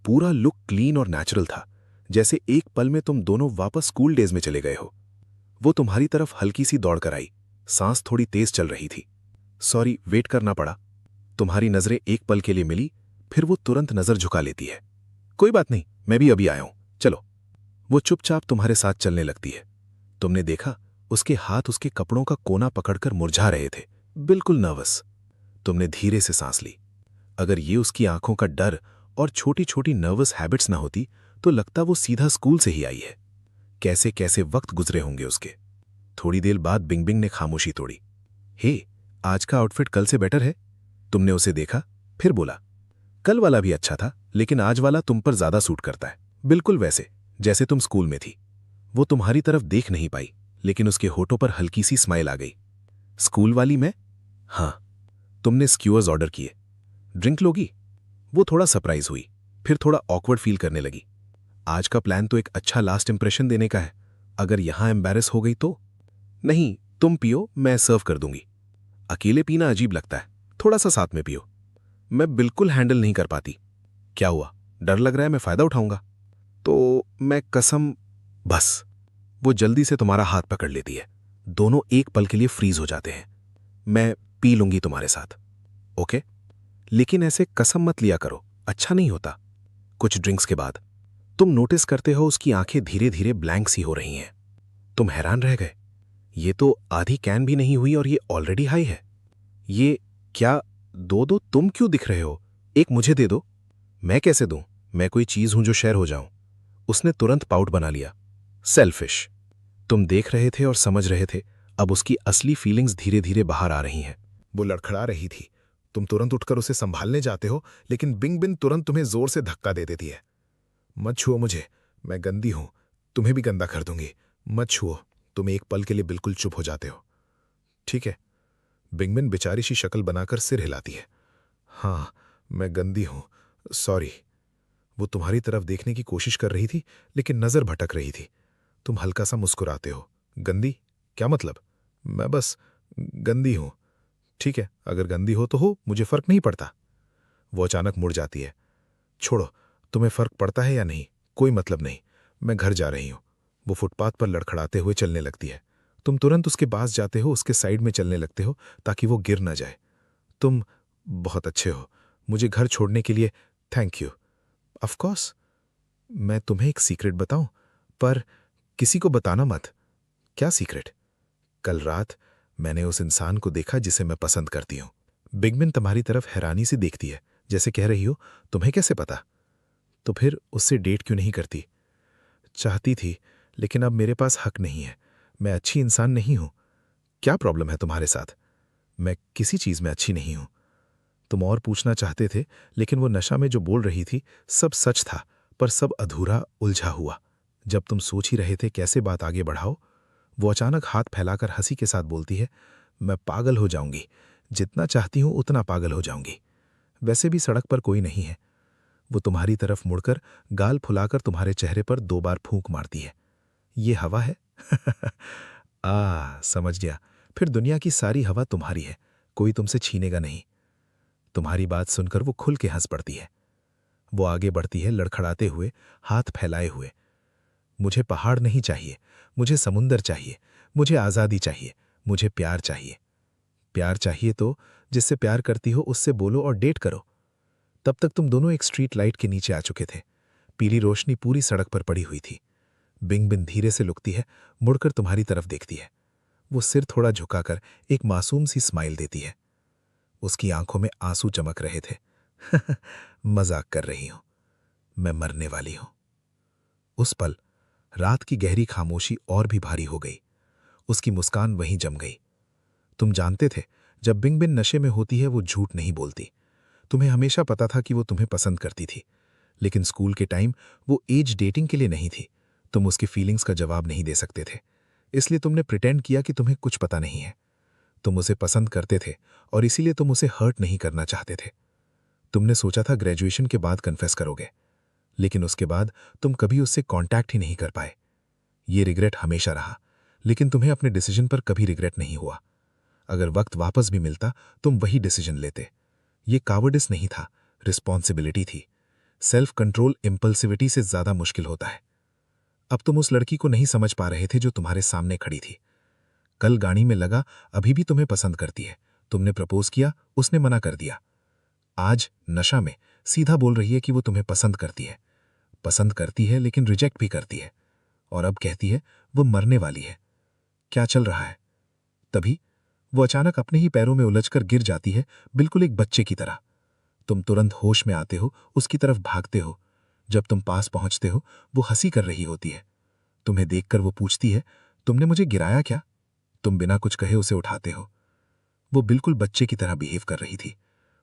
पूरा लुक क्लीन और नेचुरल था, जैसे एक पल में तुम दोनों वापस स्कूल डेज में चले गए हो। वो तुम्हारी तरफ हल्की सी दौड़कर आई, सांस थोड़ी तेज चल रही थी। सॉरी, वेट करना पड़ा। तुम्हारी नजरें एक पल के लिए मिली, फिर वो तुरंत नजर झुका लेती है। कोई बात नहीं, मैं भी अभी आया हूं, चलो। वो चुपचाप तुम्हारे साथ चलने लगती है। तुमने देखा उसके हाथ उसके कपड़ों का कोना पकड़कर मुरझा रहे थे, बिल्कुल नर्वस। तुमने धीरे से सांस ली। अगर ये उसकी आंखों का डर और छोटी छोटी नर्वस हैबिट्स ना होती तो लगता वो सीधा स्कूल से ही आई है। कैसे कैसे वक्त गुजरे होंगे उसके। थोड़ी देर बाद बिंगबिंग ने खामोशी तोड़ी। हे,
आज का आउटफिट कल से बेटर है। तुमने उसे देखा, फिर बोला, कल वाला भी अच्छा था, लेकिन आज वाला तुम पर ज्यादा सूट करता है। बिल्कुल वैसे जैसे तुम स्कूल में थी। वो तुम्हारी तरफ देख नहीं पाई, लेकिन उसके होठों पर हल्की सी स्माइल आ गई। स्कूल वाली मैं? हाँ। तुमने स्क्यूअर्स ऑर्डर किए। ड्रिंक लोगी? वो थोड़ा सरप्राइज हुई, फिर थोड़ा ऑकवर्ड फील करने लगी। आज का प्लान तो एक अच्छा लास्ट इंप्रेशन देने का है। अगर यहां एम्बैरेस हो गई तो? नहीं, तुम पियो, मैं सर्व कर दूंगी। अकेले पीना अजीब लगता है, थोड़ा सा साथ में पियो। मैं बिल्कुल हैंडल नहीं कर पाती। क्या हुआ, डर लग रहा है मैं फायदा उठाऊंगा? तो मैं कसम। बस। वो जल्दी से तुम्हारा हाथ पकड़ लेती है। दोनों एक पल के लिए फ्रीज हो जाते हैं। मैं पी लूंगी तुम्हारे साथ, ओके? लेकिन ऐसे कसम मत लिया करो, अच्छा नहीं होता। कुछ ड्रिंक्स के बाद तुम नोटिस करते हो उसकी आंखें धीरे धीरे ब्लैंक सी हो रही हैं। तुम हैरान रह गए। ये तो आधी कैन भी नहीं हुई और ये ऑलरेडी हाई है। ये क्या? दो दो, तुम क्यों दिख रहे हो? एक मुझे दे दो। मैं कैसे दूं? मैं कोई चीज हूं जो शेयर हो जाऊं? उसने तुरंत पाउट बना लिया। सेल्फिश। तुम देख रहे थे और समझ रहे थे, अब उसकी असली फीलिंग्स धीरे धीरे बाहर आ रही हैं।
वो लड़खड़ा रही थी। तुम तुरंत उठकर उसे संभालने जाते हो, लेकिन बिंग बिन तुरंत तुम्हें जोर से धक्का दे देती है। मत छुओ मुझे, मैं गंदी हूं, तुम्हें भी गंदा कर दूंगी। मत छुओ। तुम एक पल के लिए बिल्कुल चुप हो जाते हो। ठीक है। बिंगबिन बेचारी सी शक्ल बनाकर सिर हिलाती है। हाँ, मैं गंदी हूं, सॉरी। वो तुम्हारी तरफ देखने की कोशिश कर रही थी, लेकिन नजर भटक रही थी। तुम हल्का सा मुस्कुराते हो। गंदी? क्या मतलब? मैं बस गंदी हूं। ठीक है, अगर गंदी हो तो हो, मुझे फर्क नहीं पड़ता। वो अचानक मुड़ जाती है। छोड़ो, तुम्हें फर्क पड़ता है या नहीं, कोई मतलब नहीं। मैं घर जा रही हूं। वो फुटपाथ पर लड़खड़ाते हुए चलने लगती है। तुम तुरंत उसके पास जाते हो, उसके साइड में चलने लगते हो ताकि वो गिर ना जाए। तुम बहुत अच्छे हो। मुझे घर छोड़ने के लिए थैंक यू। Of course. मैं तुम्हें एक सीक्रेट बताऊं, पर किसी को बताना मत। क्या सीक्रेट? कल रात मैंने उस इंसान को देखा जिसे मैं पसंद करती हूं। बिगमिन तुम्हारी तरफ हैरानी से देखती है, जैसे कह रही हो, तुम्हें कैसे पता? तो फिर उससे डेट क्यों नहीं करती? चाहती थी, लेकिन अब मेरे पास हक नहीं है। मैं अच्छी इंसान नहीं हूं। क्या प्रॉब्लम है तुम्हारे साथ? मैं किसी चीज में अच्छी नहीं हूं। तुम और पूछना चाहते थे, लेकिन वो नशा में जो बोल रही थी सब सच था, पर सब अधूरा, उलझा हुआ। जब तुम सोच ही रहे थे कैसे बात आगे बढ़ाओ, वो अचानक हाथ फैलाकर हंसी के साथ बोलती है, मैं पागल हो जाऊंगी। जितना चाहती हूं उतना पागल हो जाऊंगी। वैसे भी सड़क पर कोई नहीं है। वो तुम्हारी तरफ मुड़कर गाल फुलाकर तुम्हारे चेहरे पर 2 बार फूंक मारती है। ये हवा है? समझ गया। फिर दुनिया की सारी हवा तुम्हारी है, कोई तुमसे छीनेगा नहीं। तुम्हारी बात सुनकर वो खुल के हंस पड़ती है। वो आगे बढ़ती है, लड़खड़ाते हुए, हाथ फैलाए हुए। मुझे पहाड़ नहीं चाहिए, मुझे समुंदर चाहिए, मुझे आज़ादी चाहिए, मुझे प्यार चाहिए। प्यार चाहिए तो जिससे प्यार करती हो उससे बोलो और डेट करो। तब तक तुम दोनों एक स्ट्रीट लाइट के नीचे आ चुके थे। पीली रोशनी पूरी सड़क पर पड़ी हुई थी। बिंग बिन धीरे से लुकती है, मुड़कर तुम्हारी तरफ देखती है। वो सिर थोड़ा झुकाकर एक मासूम सी स्माइल देती है। उसकी आंखों में आंसू चमक रहे थे। मजाक कर रही हूं, मैं मरने वाली हूं। उस पल रात की गहरी खामोशी और भी भारी हो गई। उसकी मुस्कान वहीं जम गई। तुम जानते थे, जब बिंग बिन नशे में होती है वो झूठ नहीं बोलती। तुम्हें हमेशा पता था कि वो तुम्हें पसंद करती थी, लेकिन स्कूल के टाइम वो एज डेटिंग के लिए नहीं थी। तुम उसकी फीलिंग्स का जवाब नहीं दे सकते थे, इसलिए तुमने प्रिटेंड किया कि तुम्हें कुछ पता नहीं है। तुम उसे पसंद करते थे और इसीलिए तुम उसे हर्ट नहीं करना चाहते थे। तुमने सोचा था ग्रेजुएशन के बाद कन्फेस करोगे, लेकिन उसके बाद तुम कभी उससे कांटेक्ट ही नहीं कर पाए। ये रिग्रेट हमेशा रहा, लेकिन तुम्हें अपने डिसीजन पर कभी रिग्रेट नहीं हुआ। अगर वक्त वापस भी मिलता तुम वही डिसीजन लेते। ये कावर्डिस नहीं था, रिस्पॉन्सिबिलिटी थी। सेल्फ कंट्रोल इम्पल्सिविटी से ज्यादा मुश्किल होता है। अब तुम उस लड़की को नहीं समझ पा रहे थे जो तुम्हारे सामने खड़ी थी। कल गाड़ी में लगा अभी भी तुम्हें पसंद करती है। तुमने प्रपोज किया, उसने मना कर दिया। आज नशा में सीधा बोल रही है कि वो तुम्हें पसंद करती है लेकिन रिजेक्ट भी करती है। और अब कहती है वो मरने वाली है। क्या चल रहा है? तभी वो अचानक अपने ही पैरों में उलझकर गिर जाती है, बिल्कुल एक बच्चे की तरह। तुम तुरंत होश में आते हो, उसकी तरफ भागते हो। जब तुम पास पहुंचते हो वो हंसी कर रही होती है। तुम्हें देखकर वो पूछती है, तुमने मुझे गिराया क्या? तुम बिना कुछ कहे उसे उठाते हो। वो बिल्कुल बच्चे की तरह बिहेव कर रही थी।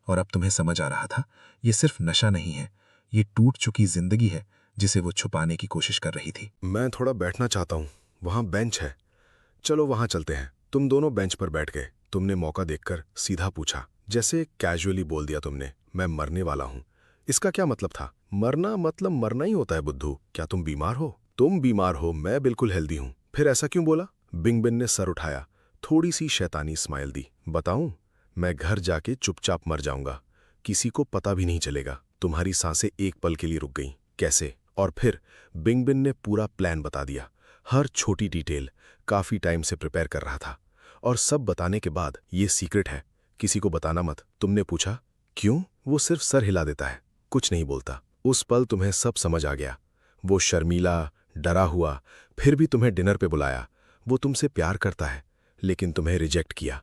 और अब तुम्हें समझ आ रहा था, ये सिर्फ नशा नहीं है, ये टूट चुकी जिंदगी है जिसे वो छुपाने की कोशिश कर रही थी।
मैं थोड़ा बैठना चाहता हूँ, वहाँ बेंच है, चलो वहाँ चलते हैं। तुम दोनों बेंच पर बैठ गए। तुमने मौका देखकर सीधा पूछा, जैसे कैजुअली बोल दिया तुमने, मैं मरने वाला हूँ। इसका क्या मतलब था? मरना मतलब मरना ही होता है बुद्धू। क्या तुम बीमार हो? तुम बीमार हो, मैं बिल्कुल हेल्दी हूँ। फिर ऐसा क्यों बोला? बिंगबिन ने सर उठाया, थोड़ी सी शैतानी स्माइल दी। बताऊं, मैं घर जाके चुपचाप मर जाऊंगा, किसी को पता भी नहीं चलेगा। तुम्हारी सांसें एक पल के लिए रुक गईं। कैसे? और फिर बिंगबिन ने पूरा प्लान बता दिया, हर छोटी डिटेल। काफी टाइम से प्रिपेयर कर रहा था। और सब बताने के बाद, ये सीक्रेट है, किसी को बताना मत। तुमने पूछा, क्यों? वो सिर्फ सर हिला देता है, कुछ नहीं बोलता। उस पल तुम्हें सब समझ आ गया। वो शर्मीला, डरा हुआ, फिर भी तुम्हें डिनर पे बुलाया। वो तुमसे प्यार करता है, लेकिन तुम्हें रिजेक्ट किया,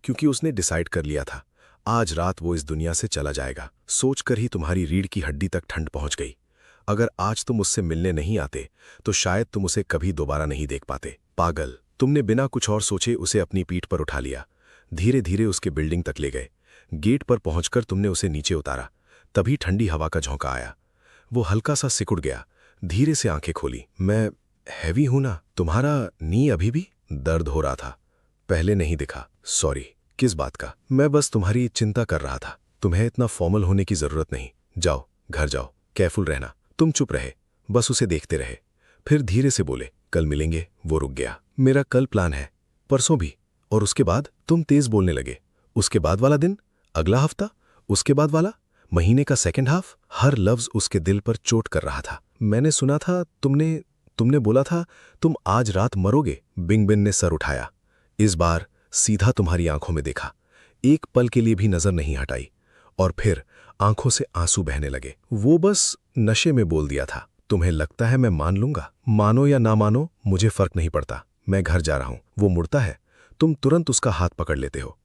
क्योंकि उसने डिसाइड कर लिया था, आज रात वो इस दुनिया से चला जाएगा। सोचकर ही तुम्हारी रीढ़ की हड्डी तक ठंड पहुंच गई। अगर आज तुम उससे मिलने नहीं आते, तो शायद तुम उसे कभी दोबारा नहीं देख पाते। पागल। तुमने बिना कुछ और सोचे उसे अपनी पीठ पर उठा लिया, धीरे धीरे उसके बिल्डिंग तक ले गए। गेट पर पहुंचकर तुमने उसे नीचे उतारा। तभी ठंडी हवा का झोंका आया। वो हल्का सा सिकुड़ गया, धीरे से आंखें खोली। मैं हैवी हूं ना? तुम्हारा नी अभी भी दर्द हो रहा था, पहले नहीं दिखा। सॉरी। किस बात का? मैं बस तुम्हारी चिंता कर रहा था। तुम्हें इतना फॉर्मल होने की जरूरत नहीं। जाओ, घर जाओ, केयरफुल रहना। तुम चुप रहे, बस उसे देखते रहे। फिर धीरे से बोले, कल मिलेंगे। वो रुक गया। मेरा कल प्लान है, परसों भी। और उसके बाद? तुम तेज बोलने लगे। उसके बाद वाला दिन, अगला हफ्ता, उसके बाद वाला महीने का सेकंड हाफ। हर लफ्ज उसके दिल पर चोट कर रहा था। मैंने सुना था तुमने बोला था तुम आज रात मरोगे। बिंगबिन ने सर उठाया, इस बार सीधा तुम्हारी आंखों में देखा। एक पल के लिए भी नजर नहीं हटाई, और फिर आंखों से आंसू बहने लगे। वो बस नशे में बोल दिया था। तुम्हें लगता है मैं मान लूंगा? मानो या ना मानो, मुझे फर्क नहीं पड़ता। मैं घर जा रहा हूं। वो मुड़ता है, तुम तुरंत उसका हाथ पकड़ लेते हो।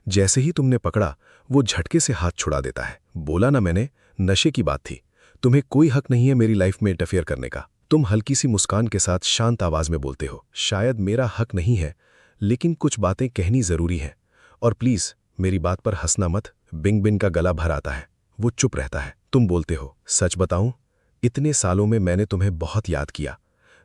जैसे ही तुमने पकड़ा, वो झटके से हाथ छुड़ा देता है। बोला ना मैंने, नशे की बात थी। तुम्हें कोई हक नहीं है मेरी लाइफ में इंटरफेयर करने का। तुम हल्की सी मुस्कान के साथ शांत आवाज में बोलते हो, शायद मेरा हक नहीं है, लेकिन कुछ बातें कहनी जरूरी हैं। और प्लीज मेरी बात पर हंसना मत। बिंगबिन का गला भर आता है, वो चुप रहता है। तुम बोलते हो, सच बताऊं, इतने सालों में मैंने तुम्हें बहुत याद किया।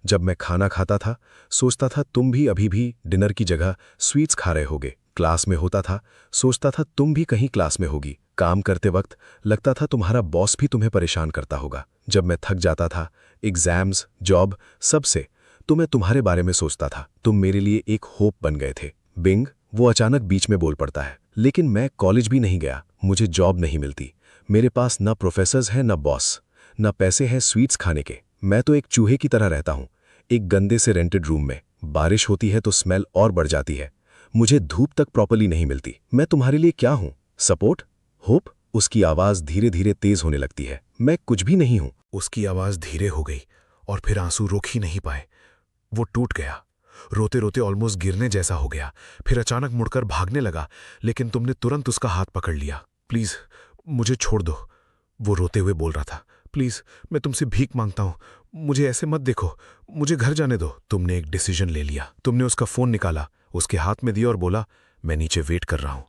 जब मैं खाना खाता था, सोचता था तुम भी अभी भी डिनर की जगह स्वीट्स खा रहे होगे। क्लास में होता था, सोचता था तुम भी कहीं क्लास में होगी। काम करते वक्त लगता था तुम्हारा बॉस भी तुम्हें परेशान करता होगा। जब मैं थक जाता था, एग्जाम्स, जॉब, सबसे, तो मैं तुम्हारे बारे में सोचता था। तुम मेरे लिए एक होप बन गए थे। बिंग, वो अचानक बीच में बोल पड़ता है, लेकिन मैं कॉलेज भी नहीं गया, मुझे जॉब नहीं मिलती। मेरे पास न प्रोफेसर्स हैं, न बॉस, न पैसे हैं स्वीट्स खाने के। मैं तो एक चूहे की तरह रहता हूं, एक गंदे से रेंटेड रूम में। बारिश होती है तो स्मेल और बढ़ जाती है। मुझे धूप तक प्रॉपर्ली नहीं मिलती। मैं तुम्हारे लिए क्या हूं? सपोर्ट? होप? उसकी आवाज धीरे धीरे तेज होने लगती है। मैं कुछ भी नहीं हूं।
उसकी आवाज धीरे हो गई, और फिर आंसू रोक ही नहीं पाए। वो टूट गया, रोते रोते ऑलमोस्ट गिरने जैसा हो गया। फिर अचानक मुड़कर भागने लगा, लेकिन तुमने तुरंत उसका हाथ पकड़ लिया। प्लीज मुझे छोड़ दो, वो रोते हुए बोल रहा था। प्लीज, मैं तुमसे भीख मांगता हूं, मुझे ऐसे मत देखो, मुझे घर जाने दो। तुमने एक डिसीजन ले लिया। तुमने उसका फोन निकाला, उसके हाथ में दिया और बोला, मैं नीचे वेट कर रहा हूं,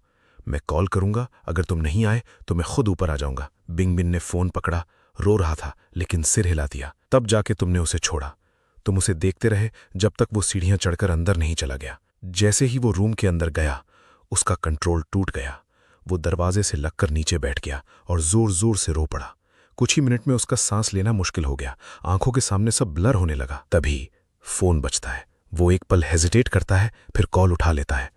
मैं कॉल करूंगा, अगर तुम नहीं आए तो मैं खुद ऊपर आ जाऊंगा। बिंगबिन ने फोन पकड़ा, रो रहा था, लेकिन सिर हिला दिया। तब जाके तुमने उसे छोड़ा। तुम उसे देखते रहे जब तक वो सीढ़ियां चढ़कर अंदर नहीं चला गया। जैसे ही वो रूम के अंदर गया, उसका कंट्रोल टूट गया। वो दरवाजे से लगकर नीचे बैठ गया और जोर जोर से रो पड़ा। कुछ ही मिनट में उसका सांस लेना मुश्किल हो गया, आंखों के सामने सब ब्लर होने लगा। तभी फोन बजता है। वो एक पल हेजिटेट करता है, फिर कॉल उठा लेता है।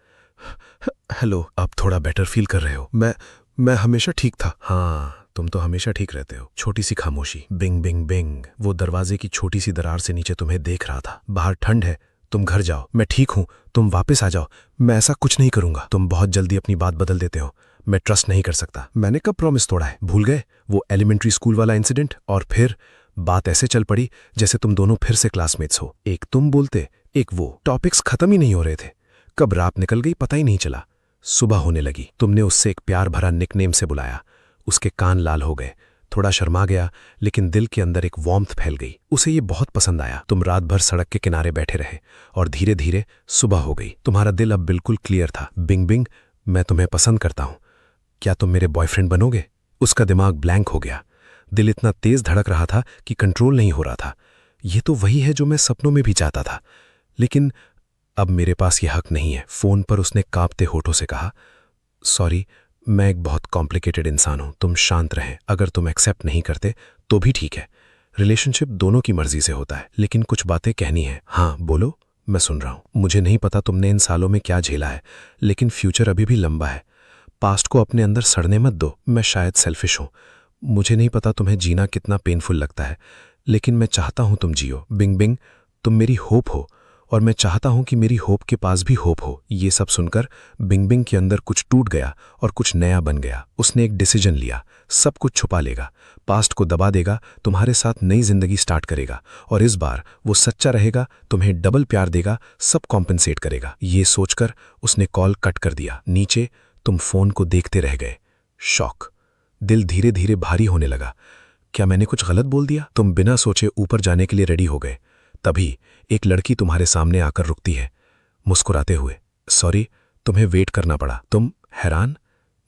हेलो, अब थोड़ा बेटर फील कर रहे हो? मैं हमेशा ठीक था। हाँ, तुम तो हमेशा ठीक रहते हो। छोटी सी खामोशी। Bing bing bing. वो दरवाजे की छोटी सी दरार से नीचे तुम्हें देख रहा था। बाहर ठंड है, तुम घर जाओ। मैं ठीक हूं, तुम वापस आ जाओ। मैं ऐसा कुछ नहीं करूंगा। तुम बहुत जल्दी अपनी बात बदल देते हो। मैं ट्रस्ट नहीं कर सकता। मैंने कब प्रॉमिस तोड़ा है? भूल गए वो एलिमेंट्री स्कूल वाला इंसिडेंट? और फिर बात ऐसे चल पड़ी जैसे तुम दोनों फिर से क्लासमेट्स हो। एक तुम बोलते, एक वो। टॉपिक्स खत्म ही नहीं हो रहे थे। कब रात निकल गई पता ही नहीं चला। सुबह होने लगी। तुमने उससे एक प्यार भरा निकनेम से बुलाया। उसके कान लाल हो गए, थोड़ा शर्मा गया, लेकिन दिल के अंदर एक वार्मथ फैल गई। उसे ये बहुत पसंद आया। तुम रात भर सड़क के किनारे बैठे रहे और धीरे धीरे सुबह हो गई। तुम्हारा दिल अब बिल्कुल क्लियर था। बिंग बिंग,
मैं तुम्हें पसंद करता हूं, क्या तुम मेरे बॉयफ्रेंड बनोगे? उसका दिमाग ब्लैंक हो गया। दिल इतना तेज धड़क रहा था कि कंट्रोल नहीं हो रहा था। ये तो वही है जो मैं सपनों में भी चाहता था, लेकिन अब मेरे पास ये हक नहीं है। फोन पर उसने कांपते होठों से कहा, सॉरी, मैं एक बहुत कॉम्प्लिकेटेड इंसान हूं, तुम शांत रहें। अगर तुम एक्सेप्ट नहीं करते तो भी ठीक है। रिलेशनशिप दोनों की मर्जी से होता है, लेकिन कुछ बातें कहनी है। हाँ बोलो, मैं सुन रहा हूं। मुझे नहीं पता तुमने इन सालों में क्या झेला है, लेकिन फ्यूचर अभी भी लंबा है। पास्ट को अपने अंदर सड़ने मत दो। मैं शायद सेल्फिश हूं, मुझे नहीं पता तुम्हें जीना कितना पेनफुल लगता है, लेकिन मैं चाहता हूं तुम जियो। बिंग बिंग, तुम मेरी होप हो और मैं चाहता हूं कि मेरी होप के पास भी होप हो। ये सब सुनकर बिंग बिंग के अंदर कुछ टूट गया और कुछ नया बन गया। उसने एक डिसीजन लिया, सब कुछ छुपा लेगा, पास्ट को दबा देगा, तुम्हारे साथ नई जिंदगी स्टार्ट करेगा, और इस बार वो सच्चा रहेगा, तुम्हें डबल प्यार देगा, सब कॉम्पेंसेट करेगा। ये सोचकर उसने कॉल कट कर दिया। नीचे तुम फोन को देखते रह गए, शॉक। दिल धीरे धीरे भारी होने लगा। क्या मैंने कुछ गलत बोल दिया? तुम बिना सोचे ऊपर जाने के लिए रेडी हो गए। तभी एक लड़की तुम्हारे सामने आकर रुकती है, मुस्कुराते हुए। सॉरी, तुम्हें वेट करना पड़ा। तुम हैरान?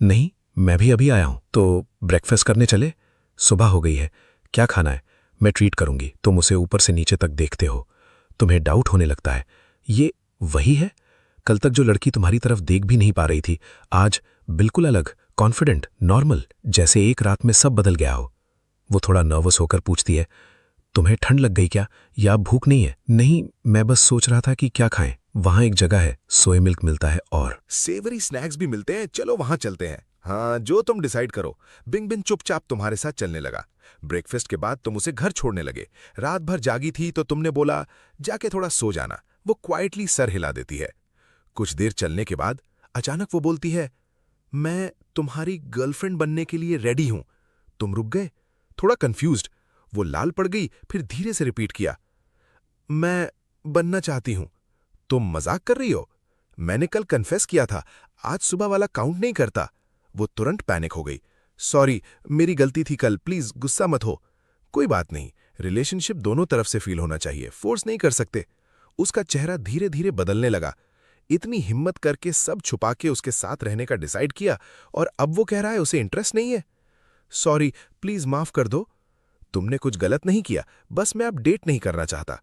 नहीं, मैं भी अभी आया हूं। तो ब्रेकफास्ट करने चले? सुबह हो गई है, क्या खाना है? मैं ट्रीट करूंगी। तुम उसे ऊपर से नीचे तक देखते हो। तुम्हें डाउट होने लगता है, ये वही है? कल तक जो लड़की तुम्हारी तरफ देख भी नहीं पा रही थी, आज बिल्कुल अलग, कॉन्फिडेंट, नॉर्मल, जैसे एक रात में सब बदल गया हो। वो थोड़ा नर्वस होकर पूछती है, तुम्हें ठंड लग गई क्या, या भूख नहीं है? नहीं, मैं बस सोच रहा था कि क्या खाएं। वहां एक जगह है, सोया मिल्क मिलता है और
सेवरी स्नैक्स भी मिलते हैं, चलो वहां चलते हैं। हाँ, जो तुम डिसाइड करो। बिंग बिन चुपचाप तुम्हारे साथ चलने लगा। ब्रेकफास्ट के बाद तुम उसे घर छोड़ने लगे। रात भर जागी थी तो तुमने बोला, जाके थोड़ा सो जाना। वो क्वाइटली सर हिला देती है। कुछ देर चलने के बाद अचानक वो बोलती है, मैं तुम्हारी गर्लफ्रेंड बनने के लिए रेडी हूं। तुम रुक गए, थोड़ा कंफ्यूज्ड। वो लाल पड़ गई, फिर धीरे से रिपीट किया, मैं बनना चाहती हूं। तुम मजाक कर रही हो? मैंने कल कन्फेस किया था, आज सुबह वाला काउंट नहीं करता। वो तुरंत पैनिक हो गई। सॉरी, मेरी गलती थी कल, प्लीज गुस्सा मत हो। कोई बात नहीं, रिलेशनशिप दोनों तरफ से फील होना चाहिए, फोर्स नहीं कर सकते। उसका चेहरा धीरे धीरे बदलने लगा। इतनी हिम्मत करके सब छुपा के उसके साथ रहने का डिसाइड किया, और अब वो कह रहा है उसे इंटरेस्ट नहीं है। सॉरी, प्लीज माफ कर दो। तुमने कुछ गलत नहीं किया, बस मैं अब डेट नहीं करना चाहता।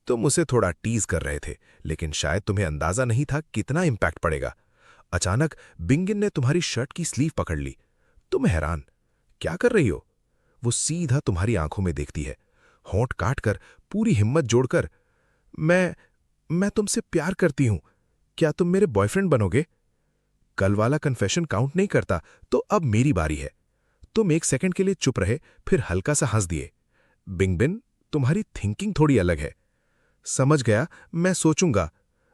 तुम उसे थोड़ा टीज कर रहे थे, लेकिन शायद तुम्हें अंदाजा नहीं था कितना इंपैक्ट पड़ेगा। अचानक बिंगिन ने तुम्हारी शर्ट की स्लीव पकड़ ली। तुम हैरान, क्या कर रही हो? वो सीधा तुम्हारी आंखों में देखती है, होंठ काटकर, पूरी हिम्मत जोड़कर, मैं तुमसे प्यार करती हूं, क्या तुम मेरे बॉयफ्रेंड बनोगे? कल वाला कन्फेशन काउंट नहीं करता, तो अब मेरी बारी है। तुम एक सेकंड के लिए चुप रहे, फिर हल्का सा हंस दिए। बिंगबिन, तुम्हारी थिंकिंग थोड़ी अलग है। समझ गया, मैं सोचूंगा।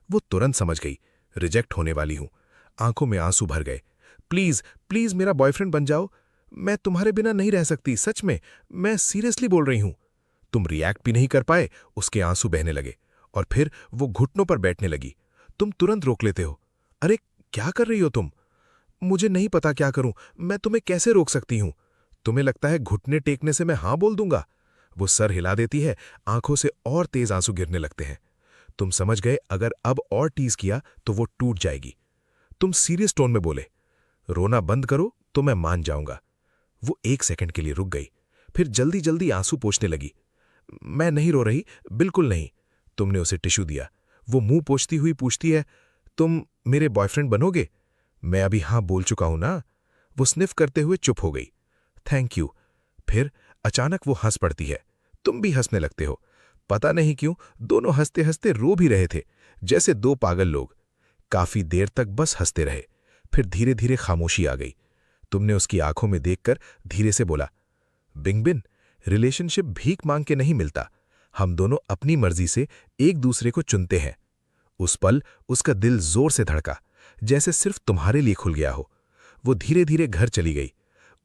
वो तुरंत समझ गई, रिजेक्ट होने वाली हूं। आंखों में आंसू भर गए। प्लीज प्लीज मेरा बॉयफ्रेंड बन जाओ, मैं तुम्हारे बिना नहीं रह सकती, सच में, मैं सीरियसली बोल रही हूं। तुम रिएक्ट भी नहीं कर पाए, उसके आंसू बहने लगे, और फिर वो घुटनों पर बैठने लगी। तुम तुरंत रोक लेते हो। अरे क्या कर रही हो तुम? मुझे नहीं पता क्या करूं, मैं तुम्हें कैसे रोक सकती हूं? तुम्हें लगता है घुटने टेकने से मैं हां बोल दूंगा? वो सर हिला देती है, आंखों से और तेज आंसू गिरने लगते हैं। तुम समझ गए, अगर अब और टीज किया तो वो टूट जाएगी। तुम सीरियस टोन में बोले, रोना बंद करो तो मैं मान जाऊंगा। वो एक सेकंड के लिए रुक गई, फिर जल्दी जल्दी आंसू पोंछने लगी। मैं नहीं रो रही, बिल्कुल नहीं। तुमने उसे टिश्यू दिया। वो मुंह पोंछती हुई पूछती है, तुम मेरे बॉयफ्रेंड बनोगे? मैं अभी हां बोल चुका हूं ना। वो स्निफ करते हुए चुप हो गई। Thank you. फिर अचानक वो हंस पड़ती है। तुम भी हंसने लगते हो। पता नहीं क्यों दोनों हंसते हंसते रो भी रहे थे, जैसे दो पागल लोग। काफी देर तक बस हंसते रहे, फिर धीरे धीरे खामोशी आ गई। तुमने उसकी आंखों में देखकर धीरे से बोला, बिंगबिन, रिलेशनशिप भीख मांग के नहीं मिलता, हम दोनों अपनी मर्जी से एक दूसरे को चुनते हैं। उस पल उसका दिल जोर से धड़का, जैसे सिर्फ तुम्हारे लिए खुल गया हो। वो धीरे धीरे घर चली गई।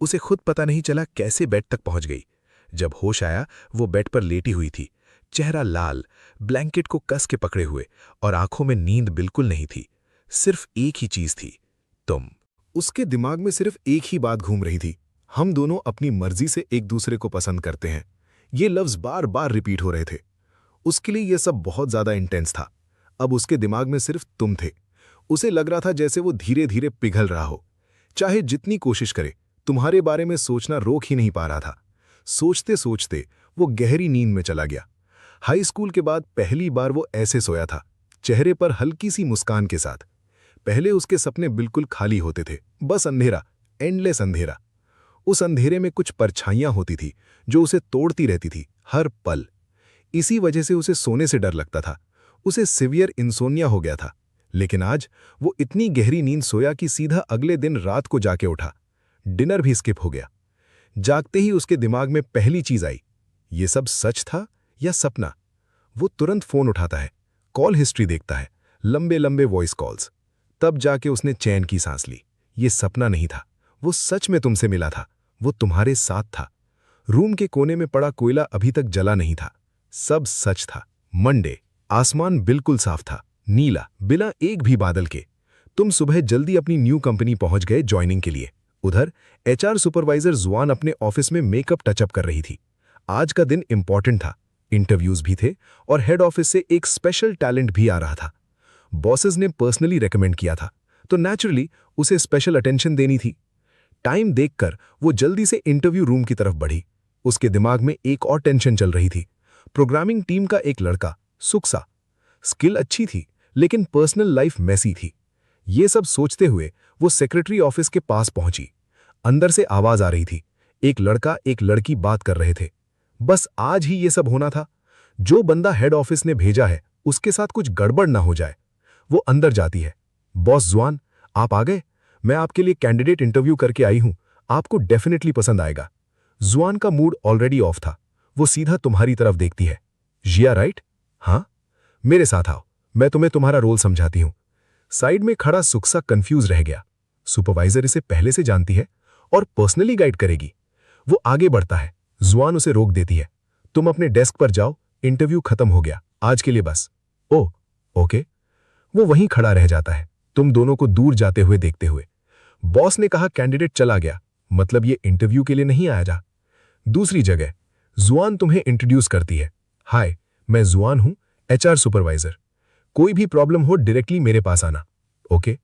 उसे खुद पता नहीं चला कैसे बेड तक पहुंच गई। जब होश आया, वो बेड पर लेटी हुई थी, चेहरा लाल, ब्लैंकेट को कस के पकड़े हुए, और आंखों में नींद बिल्कुल नहीं थी। सिर्फ एक ही चीज थी, तुम।
उसके दिमाग में सिर्फ एक ही बात घूम रही थी, हम दोनों अपनी मर्जी से एक दूसरे को पसंद करते हैं। ये लफ्ज बार बार रिपीट हो रहे थे। उसके लिए यह सब बहुत ज्यादा इंटेंस था। अब उसके दिमाग में सिर्फ तुम थे।
उसे लग रहा था जैसे वो धीरे धीरे पिघल रहा हो। चाहे जितनी कोशिश करे, तुम्हारे बारे में सोचना रोक ही नहीं पा रहा था। सोचते सोचते वो गहरी नींद में चला गया। हाई स्कूल के बाद पहली बार वो ऐसे सोया था, चेहरे पर हल्की सी मुस्कान के साथ। पहले उसके सपने बिल्कुल खाली होते थे, बस अंधेरा, एंडलेस अंधेरा। उस अंधेरे में कुछ परछाइयां होती थी जो उसे तोड़ती रहती थी हर पल। इसी वजह से उसे सोने से डर लगता था। उसे सिवियर इंसोनिया हो गया था। लेकिन आज वो इतनी गहरी नींद सोया कि सीधा अगले दिन रात को जाके उठा। डिनर भी स्किप हो गया। जागते ही उसके दिमाग में पहली चीज आई, ये सब सच था या सपना? वो तुरंत फोन उठाता है, कॉल हिस्ट्री देखता है, लंबे लंबे वॉइस कॉल्स। तब जाके उसने चैन की सांस ली। ये सपना नहीं था, वो सच में तुमसे मिला था, वो तुम्हारे साथ था। रूम के कोने में पड़ा कोयला अभी तक जला नहीं था। सब सच था। मंडे, आसमान बिल्कुल साफ था, नीला, बिना एक भी बादल के। तुम सुबह जल्दी अपनी न्यू कंपनी पहुंच गए ज्वाइनिंग के लिए। उधर एचआर सुपरवाइजर जुआन अपने ऑफिस में मेकअप टचअप कर रही थी। आज का दिन इंपॉर्टेंट था, इंटरव्यूज भी थे और हेड ऑफिस से एक स्पेशल टैलेंट भी आ रहा था। बॉसेस ने पर्सनली रेकमेंड किया था, तो नेचुरली उसे स्पेशल अटेंशन देनी थी। टाइम देखकर वो जल्दी से इंटरव्यू रूम की तरफ बढ़ी। उसके दिमाग में एक और टेंशन चल रही थी। प्रोग्रामिंग टीम का एक लड़का, सुक्सा। स्किल अच्छी थी, लेकिन पर्सनल लाइफ मैसी थी। ये सब सोचते हुए वो सेक्रेटरी ऑफिस के पास पहुंची। अंदर से आवाज आ रही थी, एक लड़का एक लड़की बात कर रहे थे। बस आज ही ये सब होना था। जो बंदा हेड ऑफिस ने भेजा है, उसके साथ कुछ गड़बड़ ना हो जाए। वो अंदर जाती है। बॉस जुआन, आप आ गए? मैं आपके लिए कैंडिडेट इंटरव्यू करके आई हूं, आपको डेफिनेटली पसंद आएगा। जुआन का मूड ऑलरेडी ऑफ था। वो सीधा तुम्हारी तरफ देखती है। जिया राइट? हाँ, मेरे साथ आओ, मैं तुम्हें तुम्हारा रोल समझाती हूं। साइड में खड़ा सुक्सा कंफ्यूज रह गया। सुपरवाइजर इसे पहले से जानती है और पर्सनली गाइड करेगी। वो आगे बढ़ता है। जुआन उसे रोक देती है। तुम अपने डेस्क पर जाओ, इंटरव्यू खत्म हो गया, आज के लिए बस। ओह, ओके। वो वहीं खड़ा रह जाता है, तुम दोनों को दूर जाते हुए देखते हुए। बॉस ने कहा कैंडिडेट चला गया, मतलब ये इंटरव्यू के लिए नहीं आया जा। दूसरी जगह जुआन तुम्हें इंट्रोड्यूस करती है। हाय, मैं जुआन हूं, एचआर सुपरवाइजर। कोई भी प्रॉब्लम हो डायरेक्टली मेरे पास आना, ओके?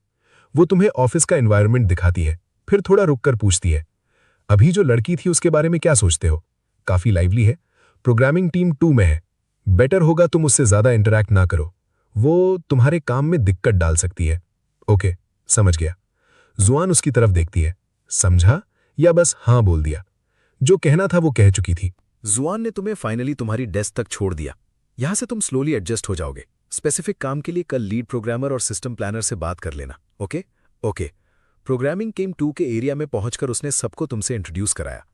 वो तुम्हें ऑफिस का एनवायरनमेंट दिखाती है, फिर थोड़ा रुककर पूछती है, अभी जो लड़की थी उसके बारे में क्या सोचते हो? काफी लाइवली है, प्रोग्रामिंग टीम 2 में है। बेटर होगा तुम उससे ज्यादा इंटरैक्ट ना करो, वो तुम्हारे काम में दिक्कत डाल सकती है। ओके, समझ गया। जुआन उसकी तरफ देखती है। समझा या बस हाँ बोल दिया? जो कहना था वो कह चुकी थी।
जुआन ने तुम्हें फाइनली तुम्हारी डेस्क तक छोड़ दिया। यहां से तुम स्लोली एडजस्ट हो जाओगे। स्पेसिफिक काम के लिए कल लीड प्रोग्रामर और सिस्टम प्लानर से बात कर लेना, ओके? ओके। प्रोग्रामिंग टीम 2 के एरिया में पहुंचकर उसने सबको तुमसे इंट्रोड्यूस कराया।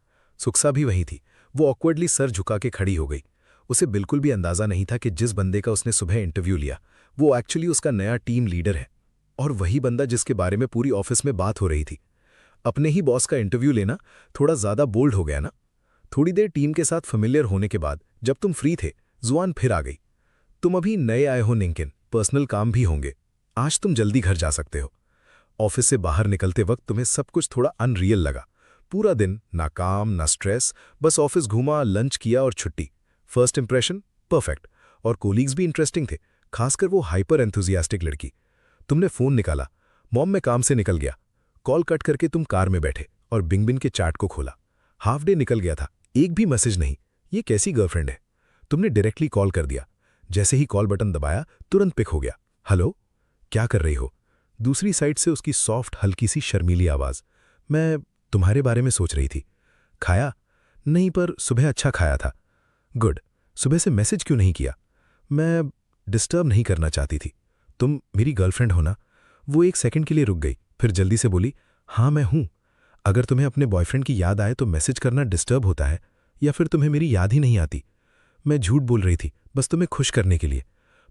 सुक्सा भी वहीं थी। वो ऑकवर्डली सर झुका के खड़ी हो गई। उसे बिल्कुल भी अंदाजा नहीं था कि जिस बंदे का उसने सुबह इंटरव्यू लिया, वो एक्चुअली उसका नया टीम लीडर है, और वही बंदा जिसके बारे में पूरी ऑफिस में बात हो रही थी। अपने ही बॉस का इंटरव्यू लेना थोड़ा ज्यादा बोल्ड हो गया ना? थोड़ी देर टीम के साथ फेमिलियर होने के बाद जब तुम फ्री थे, जुआन फिर आ गई। तुम अभी नए आए हो निंकिन, पर्सनल काम भी होंगे। आज तुम जल्दी घर जा सकते हो। ऑफिस से बाहर निकलते वक्त तुम्हें सब कुछ थोड़ा अनरियल लगा। पूरा दिन ना काम ना स्ट्रेस, बस ऑफिस घूमा, लंच किया और छुट्टी। फर्स्ट इंप्रेशन परफेक्ट, और कोलीग्स भी इंटरेस्टिंग थे, खासकर वो हाइपर एंथुजियास्टिक लड़की। तुमने फोन निकाला, मॉम मैं काम से निकल गया। कॉल कट करके तुम कार में बैठे और बिंगबिन के चैट को खोला। हाफ डे निकल गया था, एक भी मैसेज नहीं। ये कैसी गर्लफ्रेंड है? तुमने डायरेक्टली कॉल कर दिया। जैसे ही कॉल बटन दबाया, तुरंत पिक हो गया। हेलो, क्या कर रही हो? दूसरी साइड से उसकी सॉफ्ट हल्की सी शर्मीली आवाज। मैं तुम्हारे बारे में सोच रही थी। खाया? नहीं, पर सुबह अच्छा खाया था। गुड। सुबह से मैसेज क्यों नहीं किया? मैं डिस्टर्ब नहीं करना चाहती थी। तुम मेरी गर्लफ्रेंड हो ना? वो एक सेकंड के लिए रुक गई, फिर जल्दी से बोली, हाँ मैं हूं। अगर तुम्हें अपने बॉयफ्रेंड की याद आए तो मैसेज करना डिस्टर्ब होता है, या फिर तुम्हें मेरी याद ही नहीं आती? मैं झूठ बोल रही थी, बस तुम्हें खुश करने के लिए।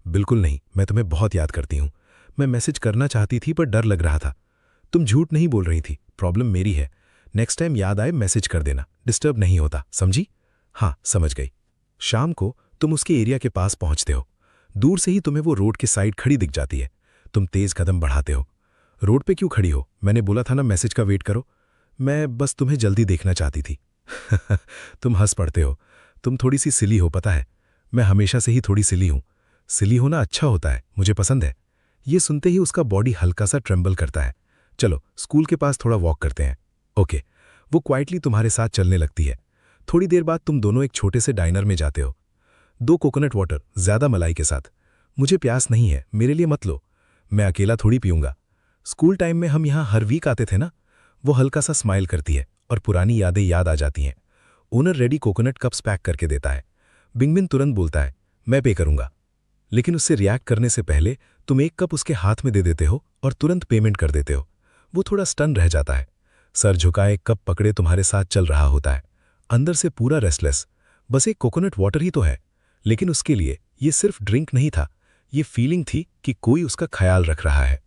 बिल्कुल नहीं, मैं तुम्हें बहुत याद करती हूं। मैं मैसेज करना चाहती थी पर डर लग रहा था। तुम झूठ नहीं बोल रही थी, प्रॉब्लम मेरी है। नेक्स्ट टाइम याद आए मैसेज कर देना, डिस्टर्ब नहीं होता, समझी? हाँ, समझ गई। शाम को तुम उसके एरिया के पास पहुंचते हो। दूर से ही तुम्हें वो रोड के साइड खड़ी दिख जाती है। तुम तेज कदम बढ़ाते हो। रोड पे क्यों खड़ी हो? मैंने बोला था ना मैसेज का वेट करो। मैं बस तुम्हें जल्दी देखना चाहती थी। तुम हंस पड़ते हो। तुम थोड़ी सी सिली हो, पता है। मैं हमेशा से ही थोड़ी सिली हूं। सिली होना अच्छा होता है, मुझे पसंद है।
ये सुनते ही उसका बॉडी हल्का सा ट्रेम्बल करता है। चलो स्कूल के पास थोड़ा वॉक करते हैं। ओके। वो क्वाइटली तुम्हारे साथ चलने लगती है। थोड़ी देर बाद तुम दोनों एक छोटे से डाइनर में जाते हो। 2 कोकोनट वाटर, ज़्यादा मलाई के साथ। मुझे प्यास नहीं है, मेरे लिए मत लो, मैं अकेला थोड़ी पीऊंगा। स्कूल टाइम में हम यहाँ हर वीक आते थे ना। वो हल्का सा स्माइल करती है और पुरानी यादें याद आ जाती हैं। Owner ready coconut cups pack करके देता है। बिंगबिन तुरंत बोलता है, मैं पे करूंगा। लेकिन उससे रिएक्ट करने से पहले तुम एक कप उसके हाथ में दे देते हो और तुरंत पेमेंट कर देते हो। वो थोड़ा स्टन रह जाता है। सर झुकाए कप पकड़े तुम्हारे साथ चल रहा होता है, अंदर से पूरा रेस्टलेस। बस एक कोकोनट वाटर ही तो है, लेकिन उसके लिए ये सिर्फ ड्रिंक नहीं था, ये फीलिंग थी कि कोई उसका ख्याल रख रहा है।